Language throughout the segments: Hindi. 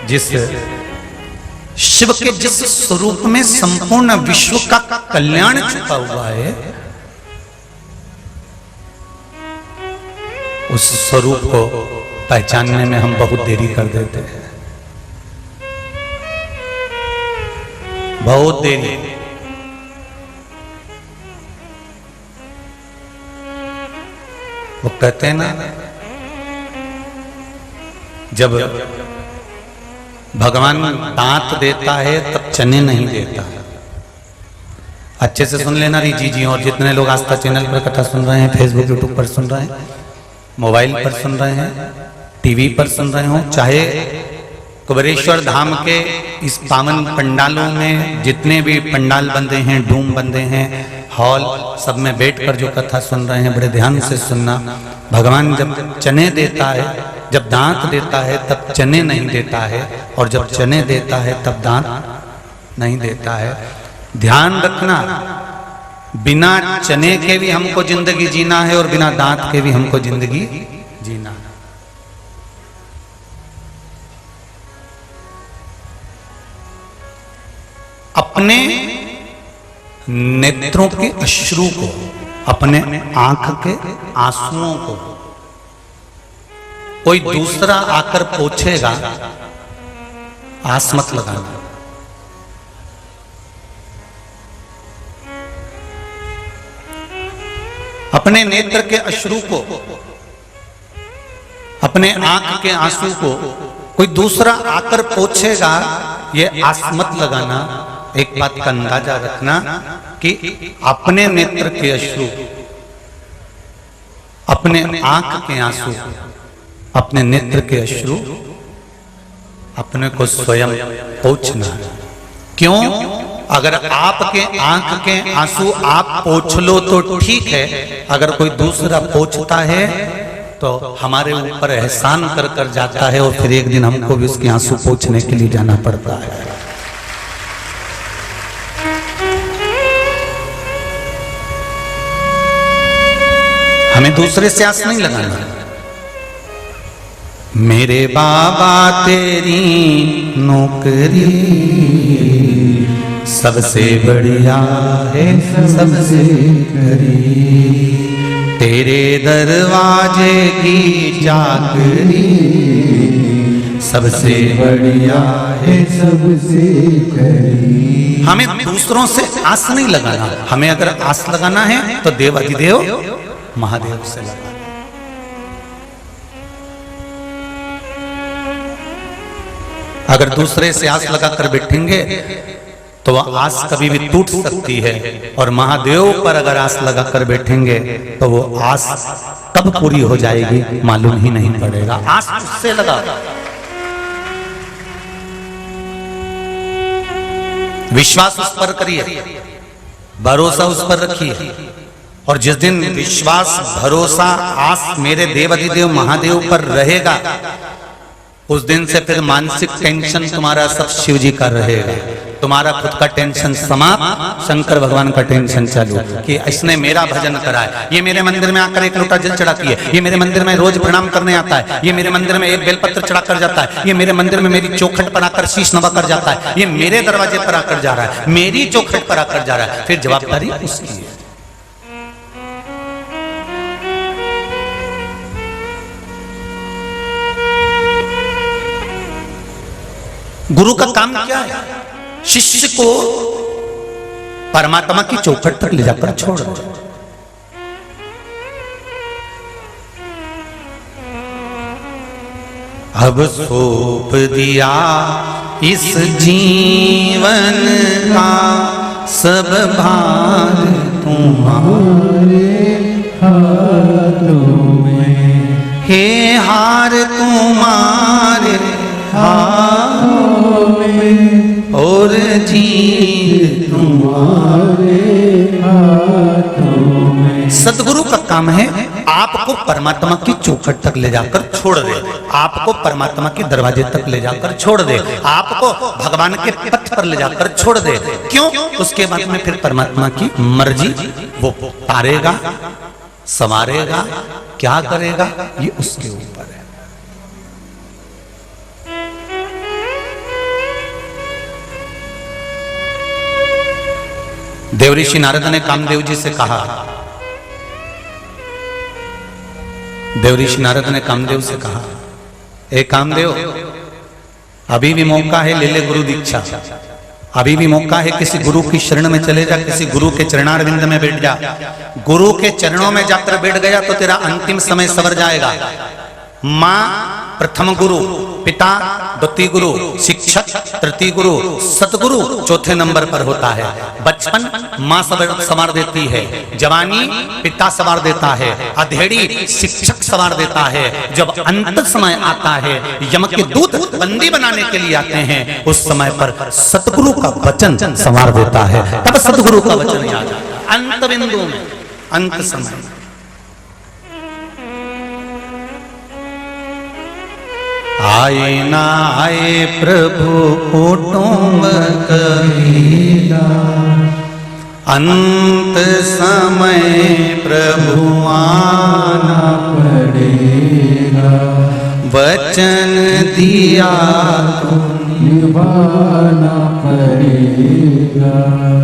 जिस शिव के जिस स्वरूप में संपूर्ण विश्व का कल्याण छुपा हुआ है, उस स्वरूप को पहचानने में हम बहुत देरी कर देते हैं, बहुत देरी। वो कहते हैं ना, जब भगवान दांत देता है तब चने नहीं देता। अच्छे से सुन लेना रिजी जी, और जितने लोग आस्था चैनल पर कथा सुन रहे हैं, फेसबुक यूट्यूब पर सुन रहे हैं, मोबाइल पर सुन रहे हैं, टीवी पर सुन रहे हो, चाहे कुबेरेश्वर धाम के इस पावन पंडालों में जितने भी पंडाल बंदे हैं, डूम बंदे हैं, हॉल, सब में बैठकर जो कथा सुन रहे हैं, बड़े ध्यान से सुनना। भगवान जब चने देता है, जब दांत देता है तब चने नहीं देता है, और जब चने देता है तब दांत नहीं देता है। ध्यान रखना, बिना चने के भी हमको जिंदगी जीना है और बिना दांत के भी हमको जिंदगी जीना है। अपने नेत्रों के अश्रु को, अपने आंख के आंसुओं को कोई दूसरा आकर पोंछेगा, आस मत लगाना। अपने नेत्र के अश्रु को, अपने आंख के आंसू को कोई दूसरा आकर पोंछेगा, ये आस मत लगाना। एक बात का अंदाजा रखना कि अपने नेत्र के अश्रु, अपने आंख के आंसू, अपने नेत्र के अश्रु अपने को स्वयं पोंछना है। क्यों? अगर आपके आंख के आंसू आप पोंछ लो तो ठीक है, अगर कोई दूसरा पोंछता है तो हमारे ऊपर एहसान कर कर जाता है, और फिर एक दिन हमको भी उसके आंसू पोंछने के लिए जाना पड़ता है। हमें दूसरे से आस नहीं लगाना। मेरे बाबा तेरी नौकरी सबसे बढ़िया है, सबसे करीब तेरे दरवाजे की चाकरी सबसे बढ़िया है, सबसे करीब। हमें दूसरों से आस नहीं लगाना। हमें अगर आस लगाना है तो देवाधिदेव महादेव से लगाना। अगर दूसरे से आस लगाकर बैठेंगे तो वह आस कभी भी टूट सकती है, और महादेव पर अगर आस लगाकर बैठेंगे तो वो आस कब पूरी हो जाएगी मालूम ही नहीं पड़ेगा। आस उससे लगा, विश्वास उस पर करिए, भरोसा उस पर रखिए, और जिस दिन विश्वास, भरोसा, आस मेरे देवाधिदेव महादेव पर रहेगा, उस दिन से फिर मानसिक टेंशन तुम्हारा सब शिव जी का रहेगा। तुम्हारा खुद का टेंशन समाप्त, शंकर भगवान का टेंशन चालू कि इसने मेरा भजन करा है, ये मेरे मंदिर में आकर एक लोटा जल चढ़ाती है, ये मेरे मंदिर में रोज प्रणाम करने आता है, ये मेरे मंदिर में एक बेलपत्र चढ़ा कर जाता है, ये मेरे मंदिर में मेरी चौखट पर आकर शीश नवा कर जाता है, ये मेरे दरवाजे पर आकर जा रहा है, मेरी चौखट पर आकर जा रहा है। फिर जवाबदारी उसकी है। गुरु का काम क्या है? शिष्य को परमात्मा की चौखट तक ले जाकर छोड़। अब सौंप दिया इस जीवन का सब भार तुम्हारे हाथों में, हे हार तुम्हारे हाथों में, और जीत तुम्हारे हाथों में। सदगुरु का काम है आपको परमात्मा की चौखट तक ले जाकर छोड़ दे, आपको परमात्मा के दरवाजे तक ले जाकर छोड़ दे, आपको भगवान के पथ पर ले जाकर छोड़ दे। क्यों? उसके बाद में फिर परमात्मा की मर्जी वो पारेगा, संवारेगा, क्या करेगा ये उसके ऊपर है। देवऋषि नारद ने कामदेव जी से कहा, देवऋषि नारद ने कामदेव से कहा, ए कामदेव, अभी भी मौका है, ले ले गुरु दीक्षा। अभी भी मौका है, किसी गुरु की शरण में चले जा, किसी गुरु के चरणारविंद में बैठ जा। गुरु के चरणों में जाकर बैठ गया तो तेरा अंतिम समय सवर जाएगा। माँ प्रथम गुरु, पिता द्वितीय गुरु, शिक्षक तृतीय गुरु, सतगुरु चौथे नंबर पर होता है। बचपन माँ संवार देती है, जवानी पिता संवार देता है, अधेड़ी शिक्षक संवार देता है। जब अंत समय आता है, यम के दूत बंदी बनाने के लिए आते हैं, उस समय पर सतगुरु का वचन संवार देता है। तब सतगुरु का वचन याद आता है अंत बिंदु में, अंत समय। आए ना आए प्रभु कुटुंब कबीरा, अंत समय प्रभु आना पड़ेगा। वचन दिया तो निभाना पड़ेगा।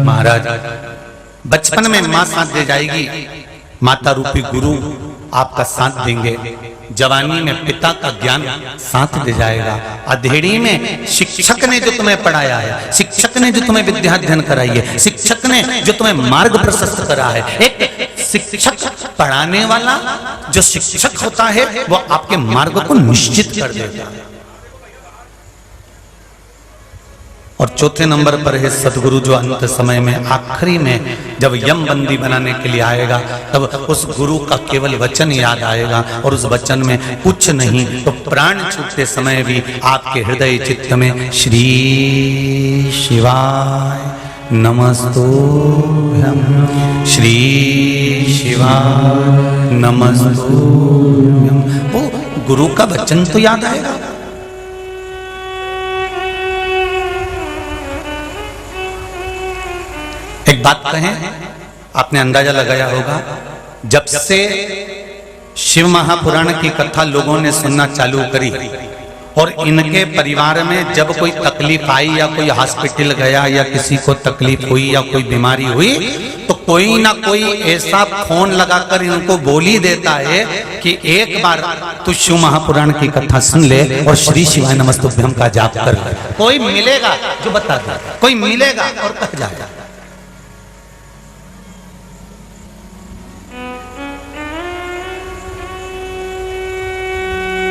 महाराज, बचपन में माँ साथ दे जाएगी, माता रूपी गुरु आपका साथ देंगे। जवानी में पिता का ज्ञान साथ दे जाएगा। अधेड़ी में शिक्षक ने जो तुम्हें पढ़ाया है, शिक्षक ने जो तुम्हें विद्या अध्ययन कराई है, शिक्षक ने जो तुम्हें मार्ग प्रशस्त करा है। एक शिक्षक पढ़ाने वाला जो शिक्षक होता है, वो आपके मार्ग को निश्चित कर देता है। और चौथे नंबर पर है सदगुरु, जो अंत समय में आखिरी में जब यम बंदी बनाने के लिए आएगा, तब उस गुरु का केवल वचन याद आएगा। और उस वचन में कुछ नहीं तो प्राण छूटते समय भी आपके हृदय चित्त में श्री शिवाय नमस्तुभ्यं, श्री शिवाय नमस्तुभ्यं, वो गुरु का वचन तो याद आएगा। एक बात कहें, आपने अंदाजा लगाया होगा, जब से शिव महापुराण की कथा लोगों ने सुनना चालू करी और इनके परिवार में जब कोई तकलीफ आई या कोई हॉस्पिटल गया या किसी को तकलीफ हुई या कोई बीमारी हुई, तो कोई ना कोई ऐसा फोन लगाकर इनको बोल ही देता है कि एक बार तू शिव महापुराण की कथा सुन ले और श्री शिवाय नमस्तुभ्यं का जाप कर ले। कोई मिलेगा जो बताता, कोई मिलेगा और कह जाएगा।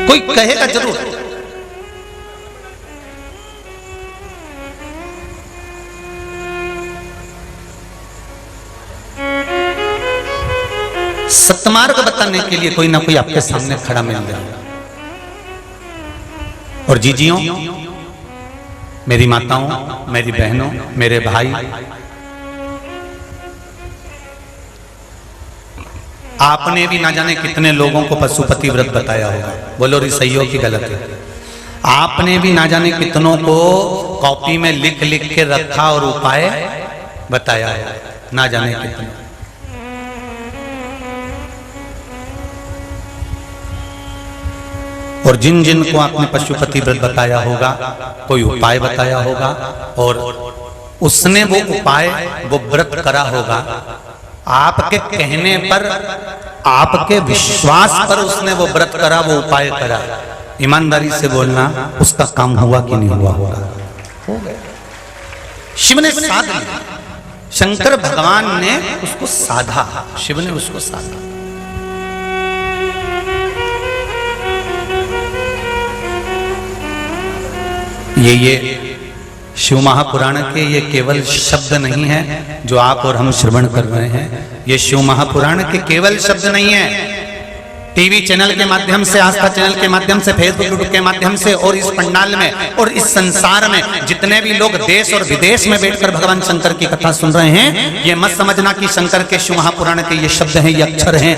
कोई कहेगा जरूर। सत्मार्ग बताने के लिए कोई ना कोई आपके सामने खड़ा मिल जाएगा। और जीजियों, मेरी माताओं, मेरी बहनों, मेरे भाई, आपने भी ना जाने कितने लोगों को पशुपति व्रत बताया होगा। बोलो रे सही की गलत है? आपने भी ना जाने कितनों को कॉपी में लिख लिख के रखा और उपाय बताया है, ना जाने कितने। और जिन जिन को आपने पशुपति व्रत बताया होगा, कोई उपाय बताया होगा और उसने वो उपाय, वो व्रत करा होगा, आपके कहने पर, आपके विश्वास पर उसने वो व्रत करा, वो उपाय करा। ईमानदारी से बोलना, उसका काम हुआ कि नहीं हुआ? होगा, हो गया। शिव ने साध लिया, शंकर भगवान ने उसको साधा, शिव ने उसको साधा। ये शिव महापुराण के ये केवल शब्द नहीं है जो आप और हम श्रवण कर रहे हैं। ये शिव महापुराण के केवल शब्द नहीं है। टीवी चैनल के माध्यम से, आस्था चैनल के माध्यम से, फेसबुक यूट्यूब के माध्यम से और इस पंडाल में और इस संसार में जितने भी लोग देश और विदेश में बैठकर भगवान शंकर की कथा सुन रहे हैं, ये मत समझना कि शंकर के शिव महापुराण के ये शब्द हैं, ये अक्षर हैं,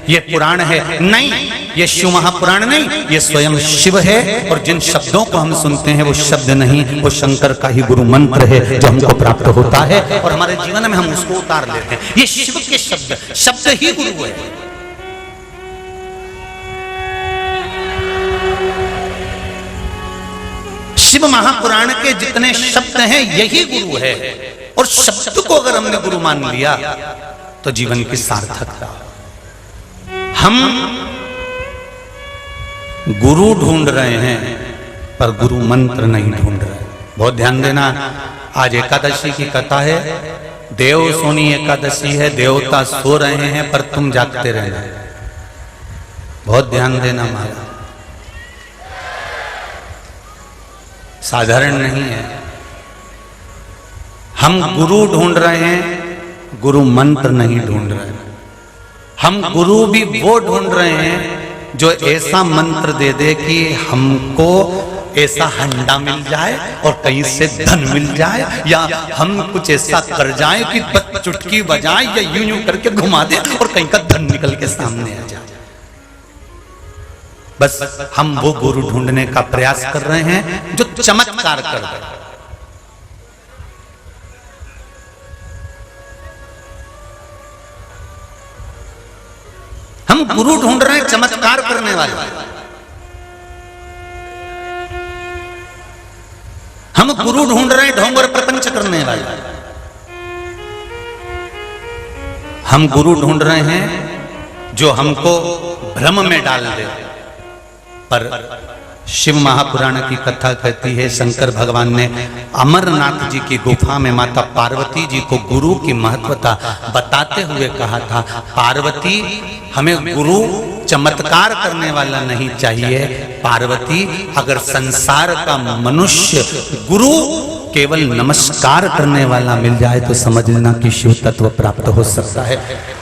ये पुराण है। नहीं, ये शिव महापुराण नहीं, ये स्वयं शिव है। और जिन शब्दों को हम सुनते हैं वो शब्द नहीं, वो शंकर का ही गुरु मंत्र है जो हमको प्राप्त होता है और हमारे जीवन में हम उसको उतार लेते हैं। ये शिव के शब्द, शब्द ही गुरु है। शिव महापुराण के जितने शब्द हैं यही गुरु है। और शब्द को अगर हमने गुरु मान लिया तो जीवन की सार्थकता। हम गुरु ढूंढ रहे हैं पर गुरु मंत्र नहीं ढूंढ रहे। बहुत ध्यान देना, आज एकादशी की कथा है, देव सोनी एकादशी है, देवता सो रहे हैं पर तुम जागते रहना। बहुत ध्यान देना महाराज, साधारण नहीं है। हम गुरु ढूंढ रहे हैं, गुरु मंत्र नहीं ढूंढ रहे हैं। हम गुरु भी वो ढूंढ रहे हैं जो ऐसा मंत्र दे दे कि हमको ऐसा हंडा मिल जाए और कहीं से धन मिल जाए, या हम कुछ ऐसा कर जाए कि चुटकी बजाए या यूं यूं करके घुमा दे और कहीं का धन निकल के सामने आ जाए। बस हम वो गुरु ढूंढने का प्रयास कर रहे हैं जो चमत्कार कर दे। हम गुरु ढूंढ रहे हैं चमत्कार करने वाले। हम गुरु ढूंढ रहे हैं ढोंग और प्रपंच करने वाले। हम गुरु ढूंढ रहे हैं जो हमको भ्रम में डाल दे। पर शिव महापुराण की कथा कहती है, शंकर भगवान ने अमरनाथ जी की गुफा में माता पार्वती जी को गुरु की महत्वता बताते हुए कहा था, पार्वती हमें गुरु चमत्कार करने वाला नहीं चाहिए। पार्वती, अगर संसार का मनुष्य गुरु केवल नमस्कार करने वाला मिल जाए तो समझ लेना कि शिव तत्व प्राप्त हो सकता है।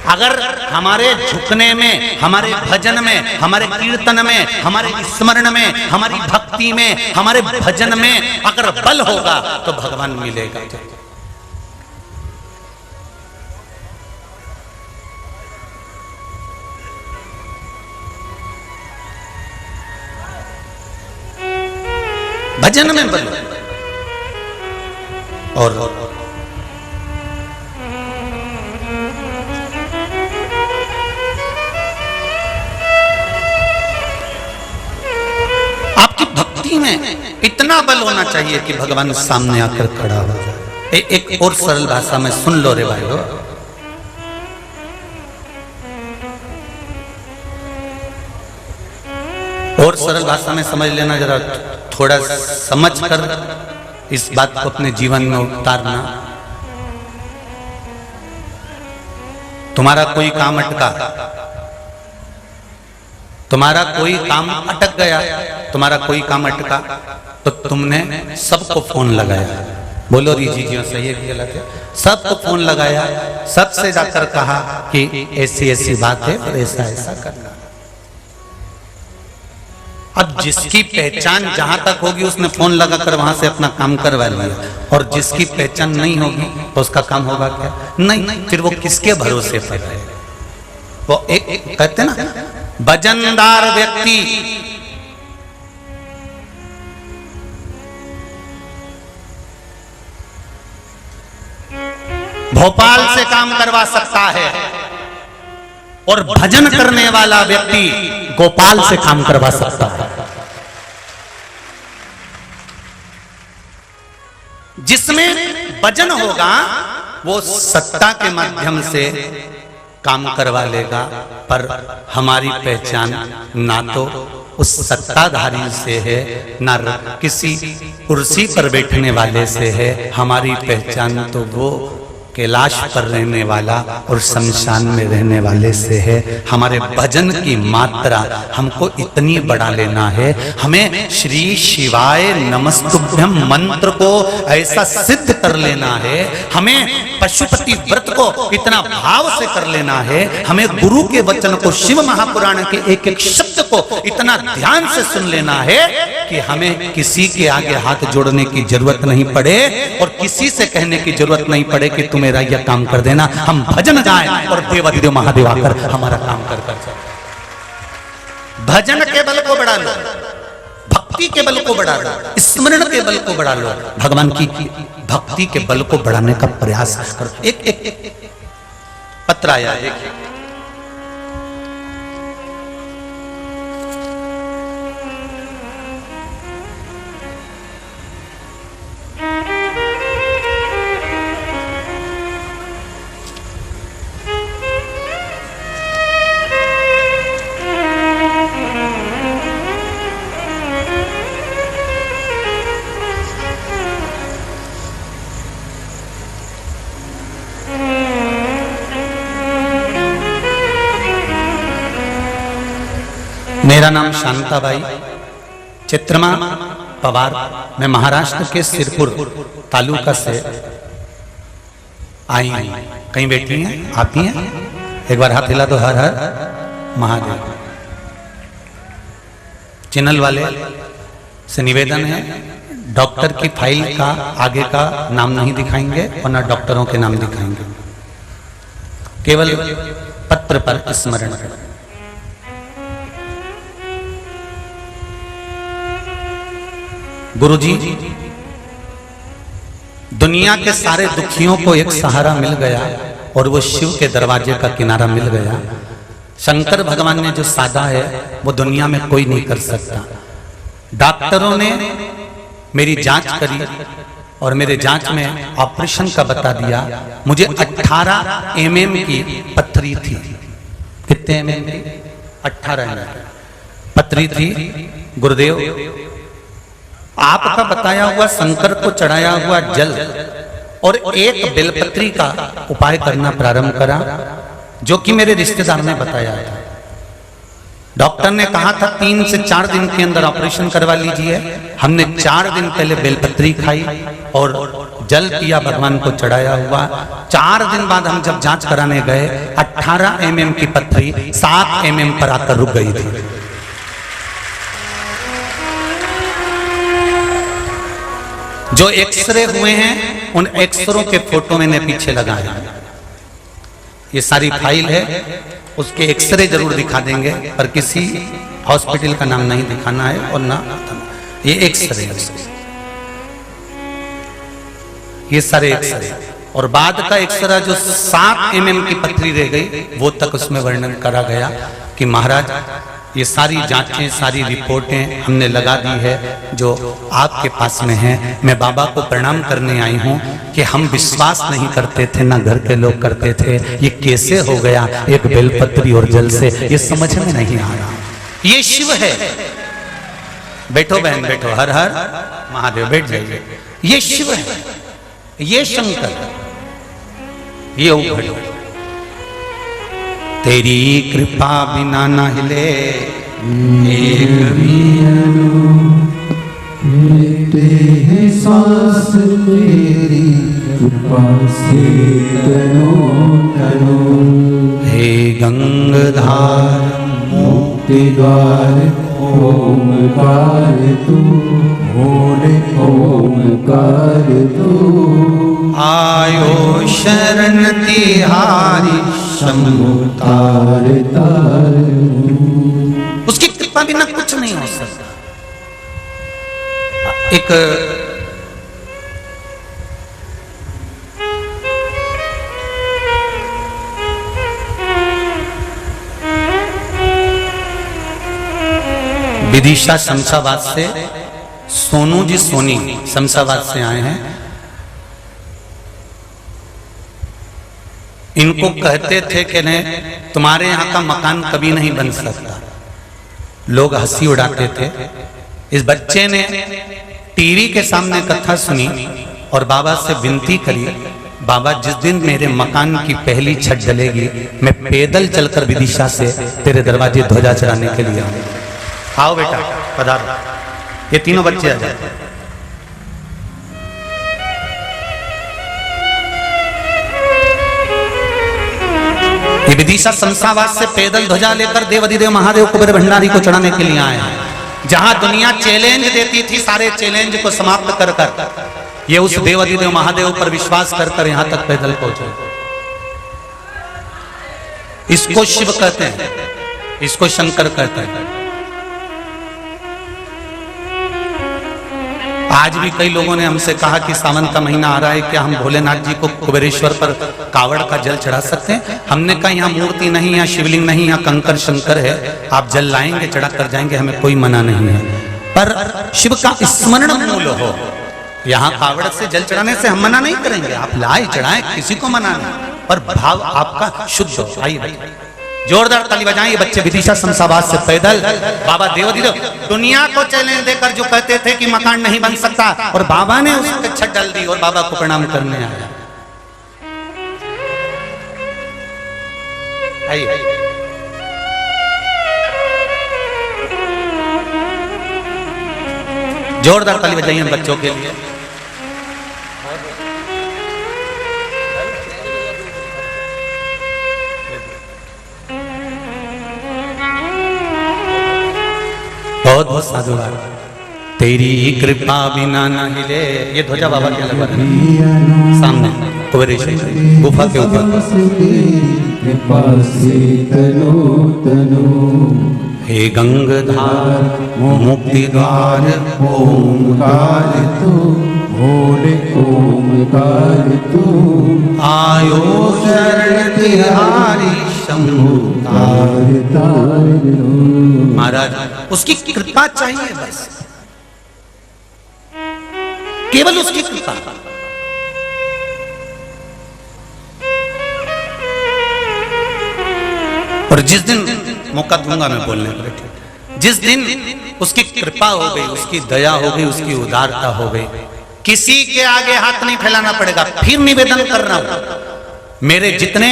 अगर हमारे झुकने में, हमारे भजन में, हमारे कीर्तन में, हमारे स्मरण में, हमारी भक्ति में, हमारे भजन में अगर बल होगा तो भगवान मिलेगा। भजन में बल और आपकी भक्ति में इतना बल होना चाहिए कि भगवान सामने आकर खड़ा हो जाए। एक और सरल भाषा में सुन लो रे भाइयों, और सरल भाषा में समझ लेना, जरा थोड़ा समझ कर इस बात को अपने जीवन में उतारना। तुम्हारा कोई काम अटका, तुम्हारा कोई काम अटक गया, तुम्हारा कोई काम अटका तो तुमने सबको फोन लगाया। बोलो रीजी जी सही है कि गलत है? सबको फोन लगाया, सबसे जाकर कहा कि ऐसी ऐसी बात है और ऐसा ऐसा करना। अब जिसकी पहचान जहां तक होगी उसने फोन लगाकर वहां से अपना काम करवा लिया, और जिसकी पहचान नहीं होगी तो उसका काम होगा क्या? नहीं। फिर वो किसके भरोसे पर है? वो एक कहते ना, भजनदार व्यक्ति भोपाल से काम करवा सकता है और भजन करने वाला व्यक्ति गोपाल से काम करवा सकता है। जिसमें भजन होगा वो सत्ता के माध्यम से काम करवा लेगा, पर हमारी पहचान ना तो उस सत्ताधारी से है, ना किसी कुर्सी पर बैठने वाले से है। हमारी पहचान तो वो कैलाश पर रहने वाला और शमशान में रहने वाले से है। हमारे भजन की मात्रा हमको इतनी बढ़ा लेना है, हमें श्री शिवाय नमस्तुभ्यम मंत्र को ऐसा सिद्ध कर लेना है, हमें पशुपति व्रत को इतना भाव से कर लेना है, हमें गुरु के वचन को, शिव महापुराण के एक एक शब्द को इतना ध्यान से सुन लेना है कि हमें किसी के आगे हाथ जोड़ने की जरूरत नहीं पड़े और किसी से कहने की जरूरत नहीं पड़े कि तुम मेरा यह काम कर देना। हम भजन गाएं और देवाधिदेव महादेव आकर हमारा काम कर कर। भजन के बल को बढ़ा लो, भक्ति के बल को बढ़ा लो, स्मरण के बल को बढ़ा लो, भगवान की भक्ति के बल को बढ़ाने का प्रयास करो। एक पत्र आया, देखिए मेरा नाम शांताबाई चित्रमा पवार, मैं महाराष्ट्र के सिरपुर तालुका से आई हूँ। कहीं बैठी हैं? आप ही हैं? एक बार हाथ हिला दो। हर हर महादेव। चैनल वाले से निवेदन है, डॉक्टर की फाइल का आगे का नाम नहीं दिखाएंगे और ना डॉक्टरों के नाम दिखाएंगे, केवल पत्र पर स्मरण करें। गुरुजी, दुनिया के सारे दुखियों को एक सहारा मिल गया और वो शिव के दरवाजे का किनारा मिल गया। शंकर भगवान ने जो साधा है वो दुनिया में कोई नहीं कर सकता। डॉक्टरों ने मेरी जांच करी और मेरे जांच में ऑपरेशन का बता दिया। मुझे 18 mm की पथरी थी। कितने mm की? 18 mm पथरी थी। गुरुदेव, आपका बताया हुआ शंकर को चढ़ाया हुआ जल और एक बेलपत्री का उपाय करना प्रारंभ करा, जो कि मेरे रिश्तेदार ने बताया था। डॉक्टर ने कहा था 3 से 4 दिन के अंदर ऑपरेशन करवा लीजिए। हमने 4 दिन पहले बेलपत्री खाई और जल पिया, भगवान को चढ़ाया हुआ। 4 दिन बाद हम जब जांच कराने गए, 18 mm की पथरी 7 mm पर आकर रुक गई थी। जो एक्सरे हुए हैं उन एक्सरों के फोटो मैंने पीछे लगाए। ये सारी फाइल है, उसके एक्सरे जरूर दिखा देंगे, पर किसी हॉस्पिटल का नाम नहीं दिखाना है और ना ये एक्सरे, ये सारे एक्सरे और बाद का एक्सरा जो 7 mm की पथरी रह गई वो तक उसमें वर्णन करा गया कि महाराज ये सारी जांचें, सारी रिपोर्टें हमने लगा दी है जो आपके पास में है। मैं बाबा को प्रणाम करने आई हूँ कि हम विश्वास नहीं करते थे, ना घर के लोग करते थे। ये कैसे हो गया एक बेलपत्री और जल से, ये समझ में नहीं आ रहा। ये शिव है। बैठो बहन बैठो, हर हर महादेव, बैठ जाइए। ये शिव है, ये शंकर, ये उघड़। तेरी कृपा बिना न हिले एक भी लेते हैं सांस तेरी कृपा से तनो। हे गंगाधार मुक्ति द्वार ओमकार तू, बोले ओमकार तू। आयो शरण तिहारी शंभु तार तार। उसकी कृपा बिना कुछ नहीं हो सकता। एक विदिशा शमशाबाद से सोनू जी सोनी शमशाबाद से आए हैं। इनको कहते थे कि नहीं, तुम्हारे यहाँ का मकान कभी नहीं बन सकता। लोग हंसी उड़ाते थे। इस बच्चे ने टीवी के सामने कथा सुनी और बाबा से विनती करी, बाबा जिस दिन मेरे मकान की पहली छत डलेगी मैं पैदल चलकर विदिशा से तेरे दरवाजे ध्वजा चढ़ाने के लिए आऊंगा। आओ बेटा पधारो। ये तीनों बच्चे आ जाते। ये विदिशा शमशाबाद से पैदल ध्वजा लेकर देवाधिदेव महादेव कुबेर भंडारी को चढ़ाने के लिए आए हैं। जहां दुनिया चैलेंज देती थी, सारे चैलेंज को समाप्त कर कर ये उस देवाधिदेव महादेव पर विश्वास कर कर यहां तक पैदल पहुंचे। इसको शिव कहते हैं, इसको शंकर कहते हैं। आज भी कई लोगों ने हमसे कहा कि सावन का महीना आ रहा है, क्या हम भोलेनाथ जी को कुबेरेश्वर पर कावड़ का जल चढ़ा सकते हैं? हमने कहा यहाँ मूर्ति नहीं, यहाँ शिवलिंग नहीं, यहाँ कंकर शंकर है, आप जल लाएंगे चढ़ा कर जाएंगे, हमें कोई मना नहीं है। पर शिव का स्मरण मूल हो, यहाँ कावड़ से जल चढ़ाने से हम मना नहीं करेंगे। आप लाए चढ़ाएं, किसी को मना नहीं, पर भाव आपका शुद्ध हो। आइए जोरदार ताली बजाएं। ये बच्चे विदिशा शमशाबाद से पैदल बाबा देवाधिदेव दुनिया को चैलेंज देकर जो कहते थे कि मकान नहीं बन सकता, और बाबा ने उसकी छत डाल दी और बाबा को प्रणाम करने आया। आइए जोरदार ताली बजाइए बच्चों के लिए। बहुत बहुत साधुवाद। तेरी कृपा बिना न हिले। ये ध्वजा बाबा के लगा सामने कुबेर गुफा के ऊपर। कृपा से तनो तनो हे गंगाधार मुक्ति द्वार ओंकार तू भोले ओंकार तू आयो शरण तिहारी शंभु तार तार महाराज, उसकी कृपा चाहिए बस, केवल उसकी कृपा। और जिस दिन मौका दूंगा मैं बोलने को, जिस दिन उसकी कृपा हो गई, उसकी दया हो गई, उसकी उदारता हो गई, किसी के आगे हाथ नहीं फैलाना पड़ेगा। फिर निवेदन कर रहा हूं, मेरे जितने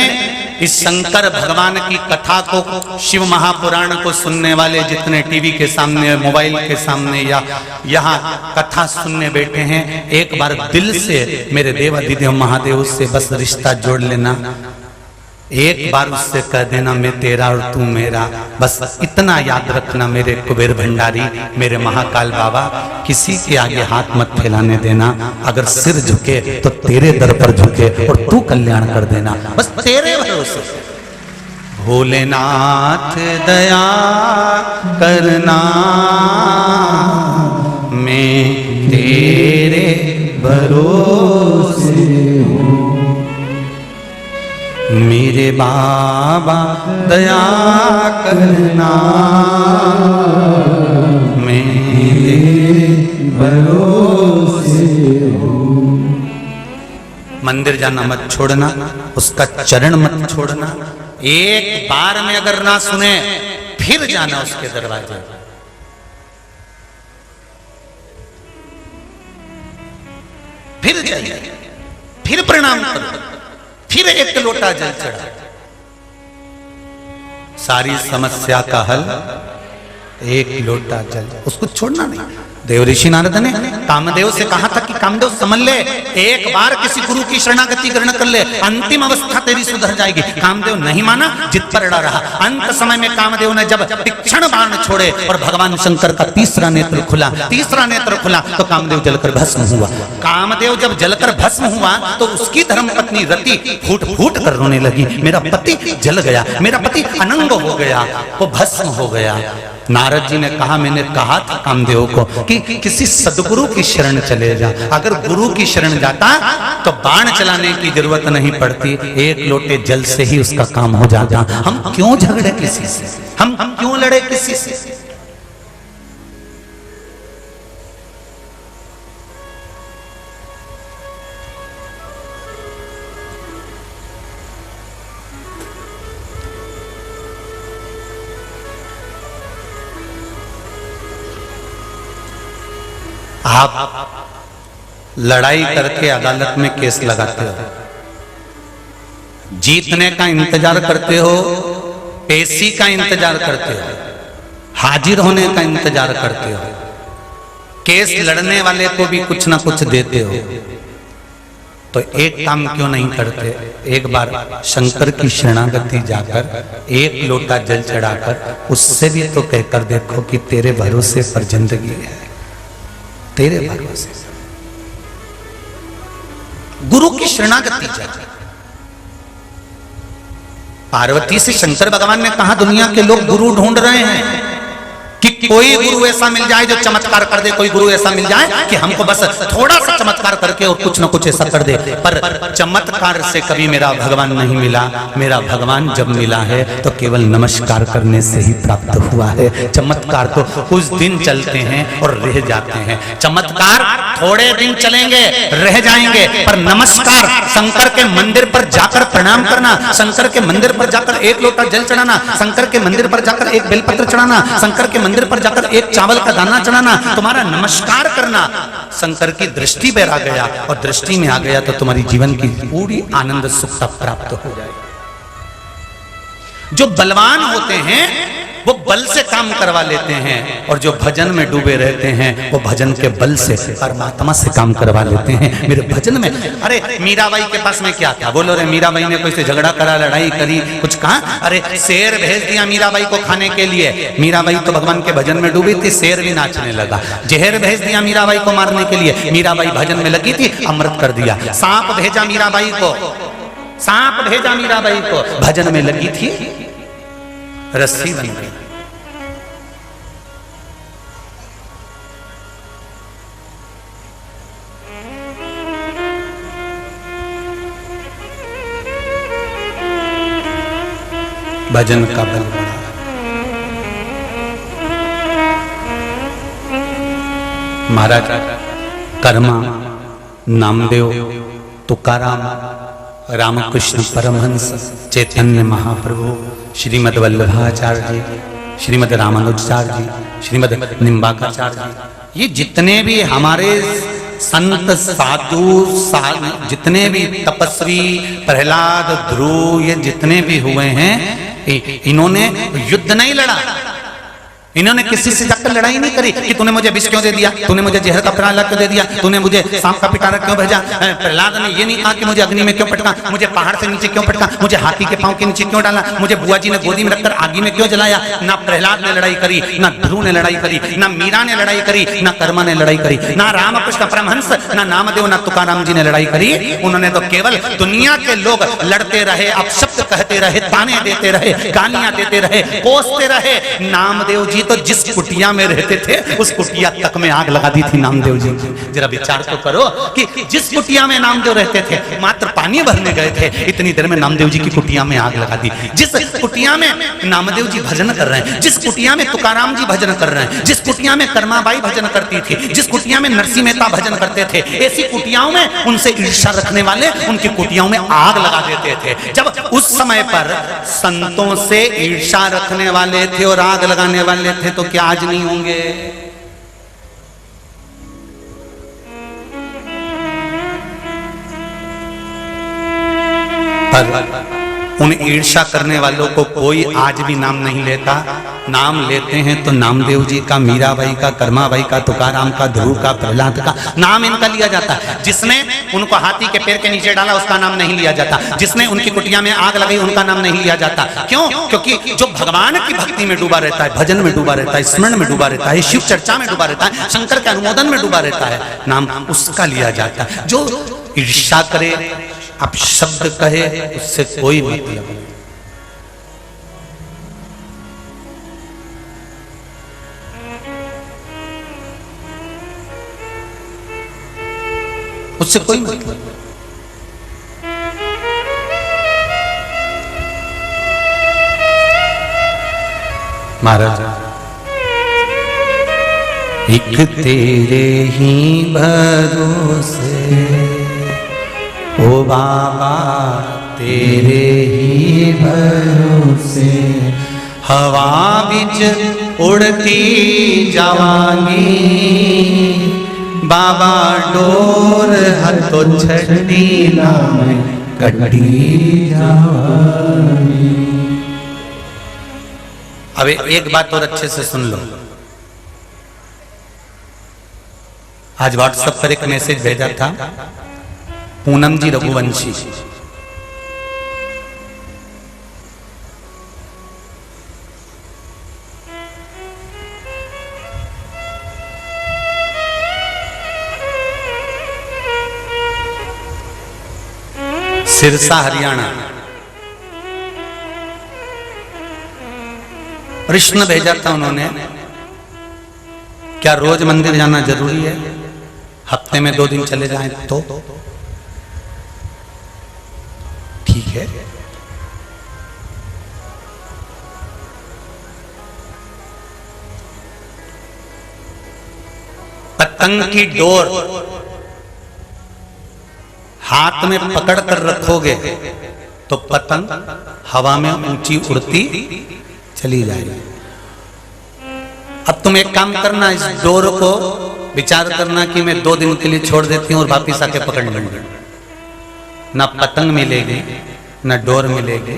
इस शंकर भगवान की कथा को, शिव महापुराण को सुनने वाले जितने टीवी के सामने, मोबाइल के सामने या यहाँ कथा सुनने बैठे हैं, एक बार दिल से मेरे देवाधिदेव महादेव से बस रिश्ता जोड़ लेना। एक बार उससे कह देना मैं तेरा और तू मेरा। बस इतना याद रखना मेरे कुबेर भंडारी, मेरे महाकाल बाबा, किसी के आगे हाथ मत फैलाने देना। अगर सिर झुके तो तेरे दर पर झुके और तू कल्याण कर देना, बस तेरे भरोसे। भोलेनाथ दया करना, मैं तेरे भरोसे हूँ। मेरे बाबा दया करना, मेरे भरोसे हूँ। मंदिर जाना मत छोड़ना, उसका चरण मत छोड़ना। एक बार में अगर ना सुने फिर जाना उसके दरवाजे, फिर जाइए, फिर प्रणाम करो, फिर एक लोटा जल चढ़ा। सारी समस्या का हल एक लोटा जल, उसको छोड़ना नहीं। देवऋषि नारद ने कामदेव से कहा था कि कामदेव समझ ले, एक बार किसी गुरु की शरणागति ग्रहण कर ले, अंतिम अवस्था तेरी सुधर जाएगी। कामदेव नहीं माना, जिद पर अड़ा रहा। अंत समय में कामदेव ने जब तीक्ष्ण बाण छोड़े और भगवान शंकर का तीसरा नेत्र खुला, तो कामदेव जलकर भस्म हुआ। कामदेव जब जलकर भस्म हुआ तो उसकी धर्मपत्नी रति फूट फूट कर रोने लगी, मेरा पति जल गया, मेरा पति अनंग हो गया, वो भस्म हो गया। नारद जी ने कहा, मैंने कहा था कामदेव को कि किसी सदगुरु की शरण चले जा। अगर गुरु की शरण जाता तो बाण चलाने की जरूरत नहीं पड़ती, एक लोटे जल से ही उसका काम हो जाता। हम क्यों झगड़े किसी से, हम क्यों लड़े किसी से? आप लड़ाई करके अदालत में केस लगाते हो, जीतने का इंतजार करते हो, पेशी का इंतजार करते हो, हाजिर होने का इंतजार करते हो, केस लड़ने वाले को भी कुछ ना कुछ देते हो, तो एक काम क्यों नहीं करते? एक बार शंकर की शरणागति जाकर एक लोटा जल चढ़ाकर उससे भी तो कहकर देखो कि तेरे भरोसे पर जिंदगी है, तेरे भरोसे। गुरु की शरणागति चाहिए। पार्वती से शंकर भगवान ने कहा, दुनिया के लोग गुरु ढूंढ रहे हैं कि कोई गुरु ऐसा मिल जाए जो चमत्कार कर दे, कोई गुरु ऐसा मिल जाए कि हमको बस थोड़ा सा चमत्कार करके और कुछ ना कुछ ऐसा कर दे। पर चमत्कार से कभी मेरा भगवान नहीं मिला। मेरा भगवान जब मिला है तो केवल नमस्कार करने से ही प्राप्त हुआ है। चमत्कार तो कुछ दिन चलते हैं और रह जाते हैं। चमत्कार थोड़े दिन चलेंगे, रह जाएंगे, पर नमस्कार, शंकर के मंदिर पर जाकर प्रणाम करना, शंकर के मंदिर पर जाकर एक लोटा जल चढ़ाना, शंकर के मंदिर पर जाकर एक बेलपत्र चढ़ाना, शंकर के मंदिर पर जाकर एक चावल का दाना चढ़ाना, तुम्हारा नमस्कार करना शंकर की दृष्टि में आ गया, और दृष्टि में आ गया तो तुम्हारी जीवन की पूरी आनंद सुखता प्राप्त हो जाए। जो बलवान होते हैं वो बल से काम करवा लेते हैं, और जो भजन में डूबे रहते हैं वो भजन के बल से परमात्मा से काम करवा लेते हैं। मेरे भजन में, अरे मीराबाई के पास में क्या था? बोलो रे, मीराबाई ने कोई से झगड़ा करा, लड़ाई करी, कुछ कहा? अरे शेर भेज दिया मीराबाई को खाने के लिए। मीराबाई तो भगवान के भजन में डूबी थी, शेर भी नाचने लगा। जहर भेज दिया मीराबाई को मारने के लिए, मीराबाई भजन में लगी थी, अमृत कर दिया। सांप भेजा मीराबाई को, सांप भेजा मीराबाई को, भजन में लगी थी, रस्सी बन गई। भजन का बल बड़ा। महाराज कर्मा, नामदेव, तुकाराम, रामकृष्ण परमहंस, चैतन्य महाप्रभु, श्रीमद् वल्लभाचार्य जी, श्रीमद् रामानुजाचार्य जी, श्रीमद् निम्बाकाचार्य जी, ये जितने भी हमारे संत साधु जितने भी तपस्वी, प्रहलाद, ध्रुव, ये जितने भी हुए हैं, इन्होंने युद्ध नहीं लड़ा। इन्होंने किसी से जाकर लड़ाई नहीं करी कि तूने मुझे विष क्यों दे दिया, तूने मुझे जहर का प्याला क्यों दे दिया, तूने मुझे सांप का पिटारा क्यों भेजा। प्रहलाद ने ये नहीं कहा कि मुझे अग्नि में क्यों पटका, मुझे पहाड़ से नीचे क्यों पटका, मुझे हाथी के पांव के नीचे क्यों डाला, मुझे बुआ जी ने गोदी में रखकर आगी में क्यों जलाया। ना प्रहलाद ने लड़ाई करी, ना ध्रुव ने लड़ाई करी, ना मीरा ने लड़ाई करी, ना कर्मा ने लड़ाई करी, ना रामकृष्ण परमहंस, ना नामदेव, ना तुकाराम जी ने लड़ाई करी। उन्होंने तो केवल दुनिया के लोग लड़ते रहे, अपशब्द कहते रहे, ताने देते रहे, गालियां देते रहे, कोसते रहे। नामदेव जी तो जिस कुटिया में रहते थे उस कुटिया तक में आग लगा दी थी नामदेव जी। जरा विचार तो करो कि जिस कुटिया में नामदेव रहते थे, मात्र पानी भरने गए थे, इतनी देर में नामदेव जी की कुटिया में आग लगा दी। जिस कुटिया में नामदेव जी भजन कर रहे हैं, जिस कुटिया में तुकाराम जी भजन कर रहे हैं, जिस कुटिया में कर्माबाई भजन करती थी, जिस कुटिया में नरसिंह मेहता भजन करते थे, ऐसी कुटियाओं में उनसे ईर्ष्या रखने वाले उनकी कुटियाओं में आग लगा देते थे। जब उस समय पर संतों से ईर्ष्या रखने वाले थे और आग लगाने वाले थे, तो क्या आज नहीं होंगे? पर उन ईर्ष्या करने वालों को कोई आज भी नाम नहीं लेता। नाम लेते हैं तो नामदेव जी का, मीराबाई का, कर्माबाई का, तुकाराम का, ध्रुव का, प्रहलाद का नाम इनका लिया जाता है। जिसने उनको हाथी के पैर के नीचे डाला उसका नाम नहीं लिया जाता, जिसने उनकी कुटिया में आग लगाई उनका नाम नहीं लिया जाता। क्यों? क्योंकि जो भगवान की भक्ति में डूबा रहता है, भजन में डूबा रहता है, स्मरण में डूबा रहता है, शिव चर्चा में डूबा रहता है, शंकर के अनुमोदन में डूबा रहता है, नाम उसका लिया जाता है। जो ईर्ष्या करे, अपशब्द कहे, उससे कोई मतलब नहीं। उससे कोई मतलब नहीं। महाराज एक तेरे ही भरोसे, ओ बाबा तेरे ही भरोसे, हवा बिच उड़ती जवानी, बाबा डोर हथो छड़ी लाए कटी जवानी। अब एक बात और अच्छे से सुन लो। आज व्हाट्सएप पर एक मैसेज भेजा था पूनम जी रघुवंशी, सिरसा हरियाणा। प्रश्न भेजा था उन्होंने, क्या रोज मंदिर जाना जरूरी है? हफ्ते में 2 दिन चले जाएं तो ठीक है। पतंग की डोर हाथ में पकड़ कर रखोगे तो पतंग हवा में ऊंची उड़ती चली जाएगी। अब तुम एक काम करना, इस डोर को विचार करना कि मैं 2 दिन के लिए छोड़ देती हूं और वापिस आके पकड़ लूंगी। ना पतंग मिलेगी, ना डोर मिलेगी,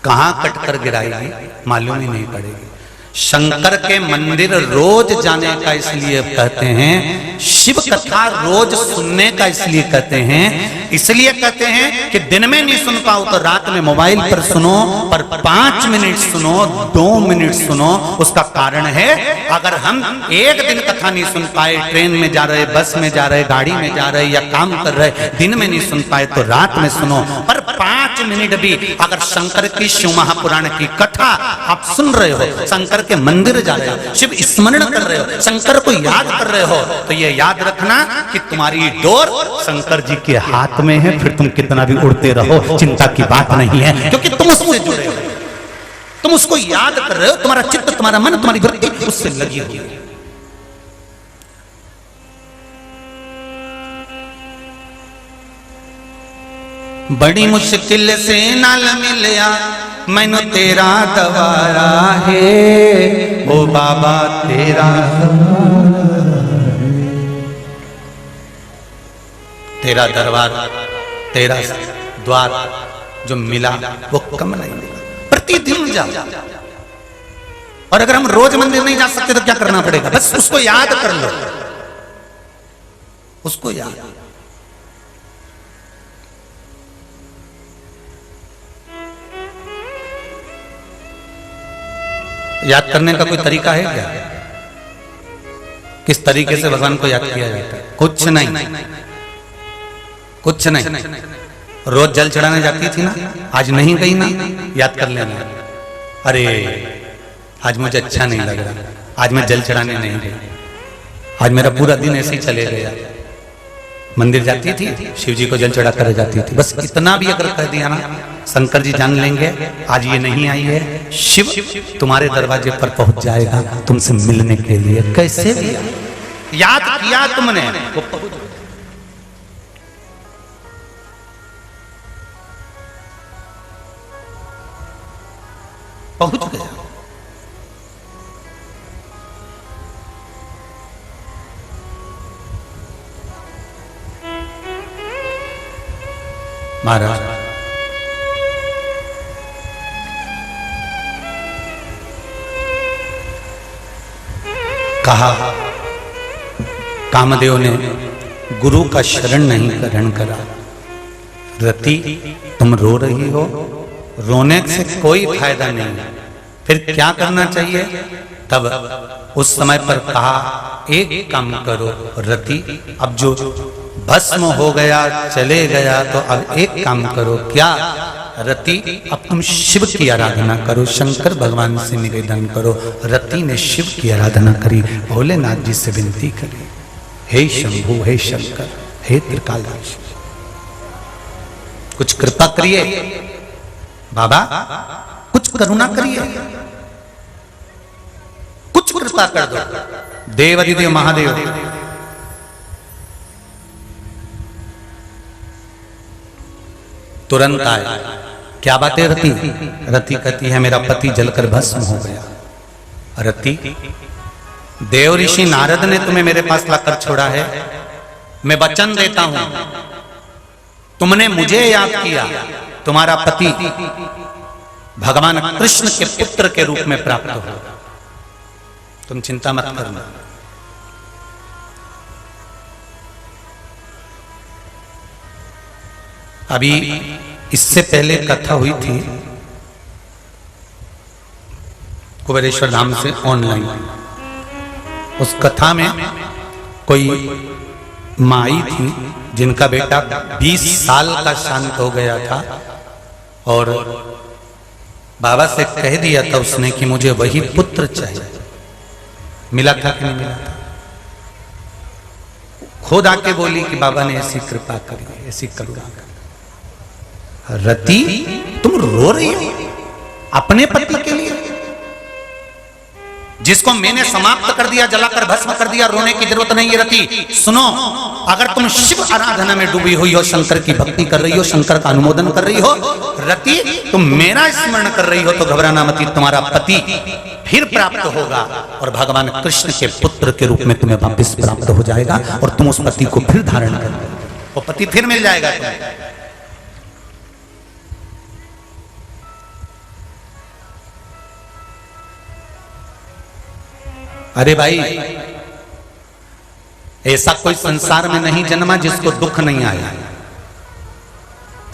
कहां कट कर गिराएगी मालूम ही नहीं पड़ेगी। शंकर के मंदिर रोज जाने का इसलिए कहते हैं, शिव कथा रोज सुनने का इसलिए कहते हैं, इसलिए कहते हैं कि दिन में नहीं सुन पाओ तो रात में मोबाइल पर सुनो, पर 5 मिनट सुनो, 2 मिनट सुनो। उसका कारण है, अगर हम एक दिन कथा नहीं सुन पाए, ट्रेन में जा रहे, बस में जा रहे, गाड़ी में जा रहे या काम कर रहे, दिन में नहीं सुन पाए तो रात में सुनो। पर 5 मिनट भी अगर शंकर की शिव महापुराण की कथा आप सुन रहे हो, शंकर के मंदिर जा रहे हो, शिव स्मरण कर रहे हो, शंकर को याद कर रहे हो, तो ये याद रखना कि तुम्हारी डोर शंकर जी के हाथ में है। फिर तुम कितना भी उड़ते रहो, चिंता की बात नहीं है, क्योंकि तुम उससे जुड़े हो, तुम उसको याद कर रहे हो, तुम्हारा चित्त, तुम्हारा मन, तुम्हारी वृत्ति उससे लगी हुई है। बड़ी मुश्किल से नाल मिलया मैनू तेरा दवारा है, ओ बाबा तेरा तेरा दरबार, तेरा द्वार जो मिला वो कम नहीं मिला। प्रतिदिन जाओ, और अगर हम रोज मंदिर नहीं जा सकते तो क्या करना पड़ेगा? बस उसको याद कर लो, उसको याद करने का कोई तरीका है क्या? किस तरीके से भगवान को याद किया जाता है? कुछ नहीं, कुछ नहीं। रोज जल चढ़ाने जाती थी ना, आज नहीं गई ना, याद कर लेना, अरे आज मुझे अच्छा नहीं लग रहा, आज मैं जल चढ़ाने नहीं गई, आज मेरा पूरा दिन ऐसे ही चले गया। मंदिर जाती थी, शिव जी को जल चढ़ा कर जाती थी, बस इतना भी अगर कह दिया ना, शंकर जी जान लेंगे आज ये नहीं आई है, शिव तुम्हारे दरवाजे पर पहुंच जाएगा तुमसे मिलने के लिए। कैसे भी याद किया तुमने, वो पहुंच गया। महाराज कहा, कामदेव ने गुरु का शरण नहीं ग्रहण करा। रति तुम रो रही हो, रोने से कोई फायदा नहीं, फिर क्या करना चाहिए? तब उस समय पर कहा, एक काम करो रति, अब जो भस्म हो गया चले गया, तो अब एक काम करो, क्या रति? अब तुम शिव की आराधना करो, शंकर भगवान से निवेदन करो। रति ने शिव की आराधना करी, भोलेनाथ जी से विनती करी, हे शंभु, हे शंकर, हे त्रिकालदर्शी, कुछ कृपा करिए बाबा, कुछ करुणा करिए, कुछ कृपा कर दो। देवाधिदेव महादेव तुरंत आए। क्या बात है रति? रति कहती है, मेरा पति जलकर भस्म हो गया। रति, देव ऋषि नारद ने तुम्हें मेरे पास लाकर छोड़ा है, मैं वचन देता हूं, तुमने मुझे याद किया, तुम्हारा पति भगवान कृष्ण के पुत्र के रूप में प्राप्त हो, तुम चिंता मत करना। अभी इससे पहले कथा हुई थी कुबेरेश्वर धाम से ऑनलाइन, उस कथा में कोई माई थी जिनका बेटा 20 साल का शांत हो गया था, और बाबा से कह दिया था उसने कि मुझे वही पुत्र चाहिए। मिला था कि नहीं मिला था? खुद आके बोली कि बाबा ने ऐसी कृपा करी, ऐसी करुणा करी। रति तुम रो रही हो अपने पति के लिए, जिसको मैंने समाप्त कर दिया, जलाकर भस्म कर दिया, रोने की जरूरत नहीं है रति। सुनो, अगर तुम शिव आराधना में डूबी हुई हो, शंकर की भक्ति कर रही हो, शंकर का अनुमोदन कर रही हो, रति तुम मेरा स्मरण कर रही हो, तो घबराना मत, तुम्हारा पति फिर प्राप्त होगा और भगवान कृष्ण के पुत्र के रूप में तुम्हें वापस प्राप्त हो जाएगा, और तुम उस पति को फिर धारण कर, वो पति फिर मिल जाएगा तुम्हें। अरे भाई, ऐसा कोई संसार में नहीं जन्मा जिसको दुख नहीं आया।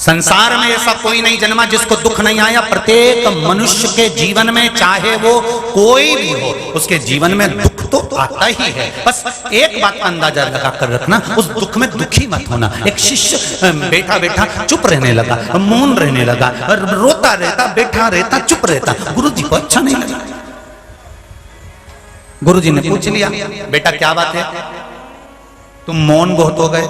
संसार में ऐसा कोई नहीं जन्मा जिसको दुख नहीं आया। प्रत्येक मनुष्य के जीवन में, चाहे वो कोई भी हो, उसके जीवन में दुख तो आता ही है। बस एक बात का अंदाजा लगा कर रखना, उस दुख में दुखी मत होना। एक शिष्य बैठा बैठा चुप रहने लगा, मौन रहने लगा, रोता रहता, बैठा रहता, चुप रहता। गुरु जी को अच्छा नहीं लगा। गुरु जी ने पूछ लिया, बेटा क्या बात है, तुम मौन बहुत हो गए,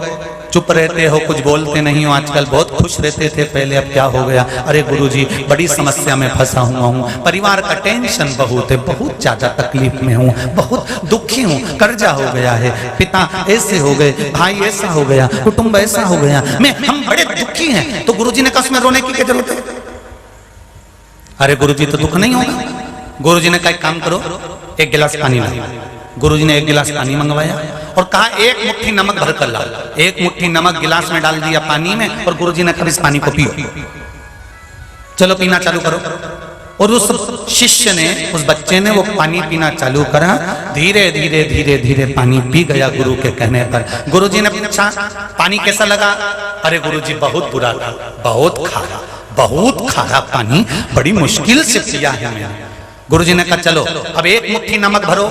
चुप रहते हो, कुछ बोलते नहीं हो आजकल, बहुत खुश रहते थे पहले, अब क्या हो गया? अरे गुरुजी, बड़ी समस्या में फंसा हुआ हूँ, परिवार का टेंशन बहुत है, बहुत ज्यादा तकलीफ में हूँ, बहुत दुखी हूँ, कर्जा हो गया है, पिता ऐसे हो गए, भाई ऐसा हो गया, कुटुंब ऐसा हो गया, हम बड़े दुखी हैं। तो गुरुजी ने कहा उसमें रोने की क्या जरूरत है? अरे गुरुजी तो दुख नहीं होगा। गुरुजी ने कहा एक काम करो, एक गिलास पानी लाओ। गुरुजी ने एक गिलास पानी मंगवाया और कहा एक मुट्ठी नमक भर कर लाओ। एक मुट्ठी नमक गिलास में डाल दिया पानी में, और गुरुजी ने कहा इस पानी को पियो, चलो पीना चालू करो। और उस शिष्य ने, उस बच्चे ने वो पानी पीना चालू करा। धीरे धीरे धीरे धीरे पानी पी गया गुरु के कहने पर। गुरुजी ने पूछा पानी कैसा लगा? अरे गुरुजी बहुत बुरा था, बहुत खारा, बहुत खारा पानी, बड़ी मुश्किल से पिया है मैंने। गुरुजी ने कहा चलो अब एक मुट्ठी नमक भरो,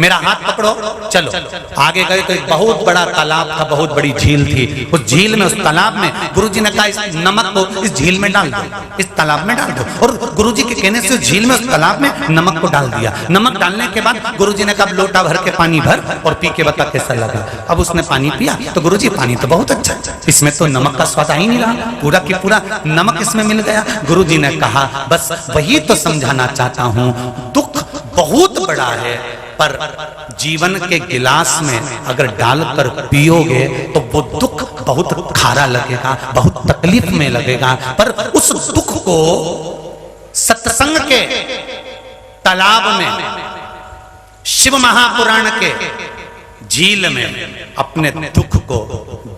मेरा हाथ पकड़ो, चलो। आगे गए तो एक बहुत बड़ा तालाब था, बहुत बड़ी झील थी। उस झील में, उस तालाब में गुरुजी ने कहा इस नमक को इस झील में डाल दो, इस तालाब में डाल दो। और गुरुजी के कहने से उस झील में, उस तालाब में नमक को डाल दिया। नमक डालने के बाद गुरुजी ने कहा लोटा भर के पानी भर और पी के बता कैसा लगा। अब उसने पानी पिया तो गुरुजी पानी तो बहुत अच्छा, इसमें तो नमक का स्वाद ही नहीं रहा, पूरा की पूरा नमक इसमें मिल गया। गुरुजी ने कहा बस वही तो समझाना चाहता हूँ, दुख बहुत बड़ा है, पर जीवन के गिलास में अगर डालकर पियोगे तो वो दुख बहुत खारा लगेगा, बहुत तकलीफ में लगेगा। पर उस दुख को सत्संग के तालाब में, शिव महापुराण के झील में अपने दुख को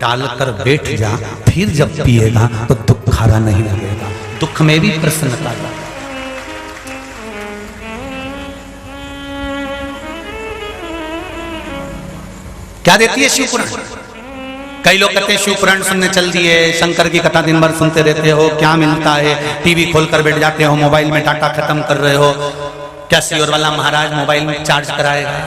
डालकर बैठ जा, फिर जब पिएगा तो दुख खारा नहीं लगेगा, दुख में भी प्रसन्नता लगेगी। क्या देती है शिवपुराण? कई लोग कहते हैं शिवपुराण सुनने चल दिए, शंकर की कथा दिन भर सुनते रहते हो, क्या मिलता है? टीवी खोलकर बैठ जाते हो, मोबाइल में डाटा खत्म कर रहे हो, क्या सियोर वाला महाराज मोबाइल में चार्ज कराएगा?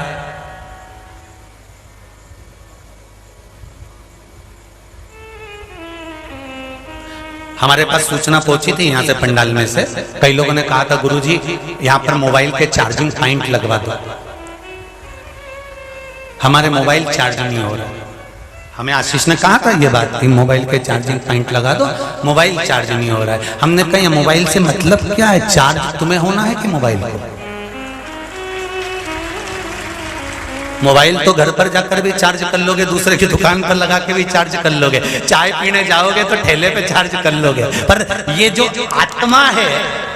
हमारे पास सूचना पहुंची थी यहाँ से पंडाल में से, कई लोगों ने कहा था गुरुजी यहाँ पर मोबाइल के चार्जिंग पॉइंट लगवा दो। हमारे मोबाइल चार्ज नहीं हो रहा। हमें आशीष ने कहा था ये बात कि मोबाइल के चार्जिंग पॉइंट लगा दो, मोबाइल चार्ज नहीं हो रहा है। हमने कहा मोबाइल से मतलब क्या है? चार्ज तुम्हें होना है कि मोबाइल को? मोबाइल तो घर पर जाकर भी चार्ज कर लोगे, दूसरे की दुकान पर लगा के भी चार्ज कर लोगे, चाय पीने जाओगे तो ठेले पे चार्ज कर लोगे। पर ये जो आत्मा है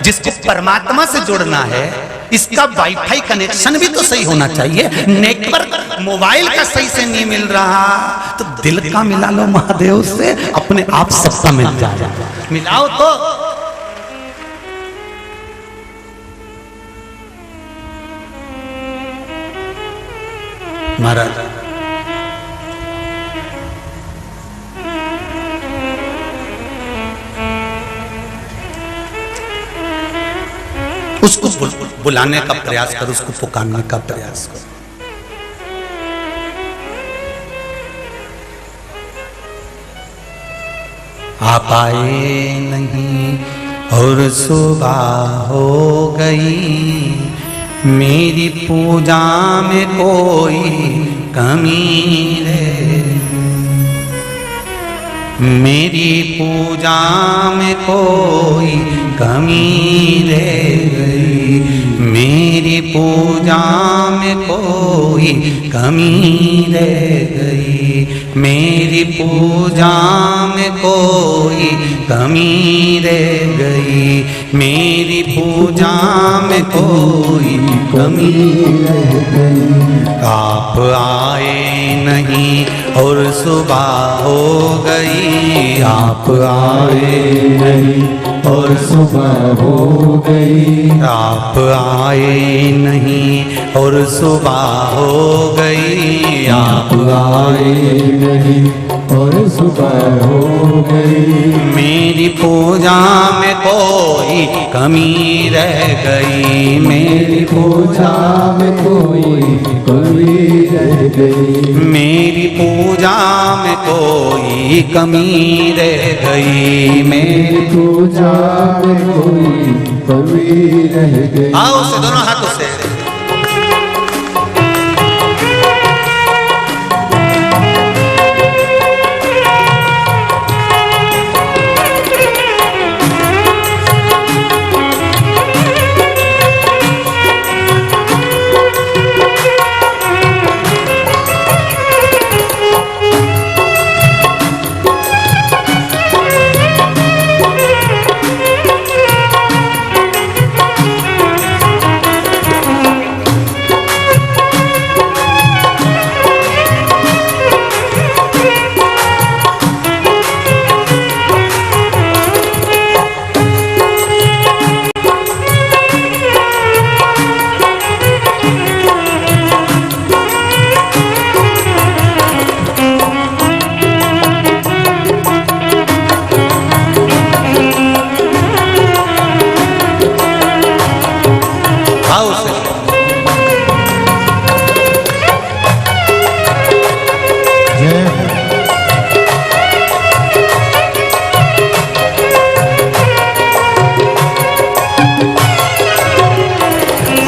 जिसको परमात्मा से जोड़ना है, इसका वाईफाई कनेक्शन भी तो सही होना चाहिए। नेटवर्क मोबाइल का सही से नहीं मिल रहा तो दिल का मिला लो महादेव से, अपने आप सबका मिल जाएगा। मिलाओ तो महाराज उसको बुलाने का प्रयास करो, उसको पुकारने का प्रयास करो। आप आए नहीं और सुबह हो गई, मेरी पूजा में कोई कमी है, मेरी पूजा में कोई कमी रह गई, मेरी पूजा में कोई कमी रह गई, मेरी पूजा में कोई कमी रह गई, मेरी पूजा में कोई कमी रह गई। आप आए नहीं और सुबह हो गई, आप आए नहीं और सुबह हो गई। आप आए नहीं और सुबह हो गई। आप आए नहीं और सुबह हो गई। मेरी पूजा में कोई कमी रह गई। मेरी पूजा में कोई कमी रह गई। मेरी पूजा में कोई कमी रह गई। मेरी पूजा में कोई कमी रह गई। आओ से दोनों हाथों से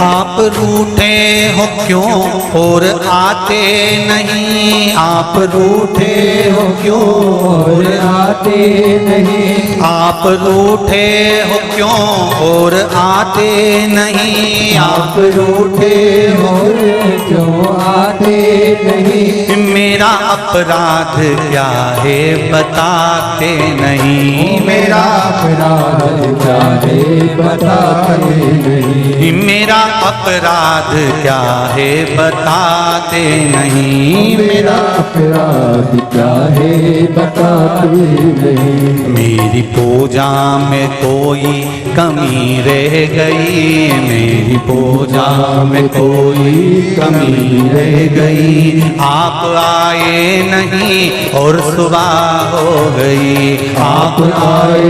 आप रूठे हो क्यों और आते नहीं। आप रूठे हो क्यों और आते नहीं। आप रूठे हो क्यों और आते नहीं। आप रूठे हो क्यों आते नहीं। मेरा अपराध क्या है बताते नहीं। मेरा अपराध क्या है बताते नहीं। मेरा अपराध क्या है बताते नहीं। मेरा अपराध क्या है बताते नहीं। मेरी पूजा में कोई कमी रह गई। मेरी पूजा में कोई कमी रह गई। आप आए नहीं और सुबह हो गई। आप आए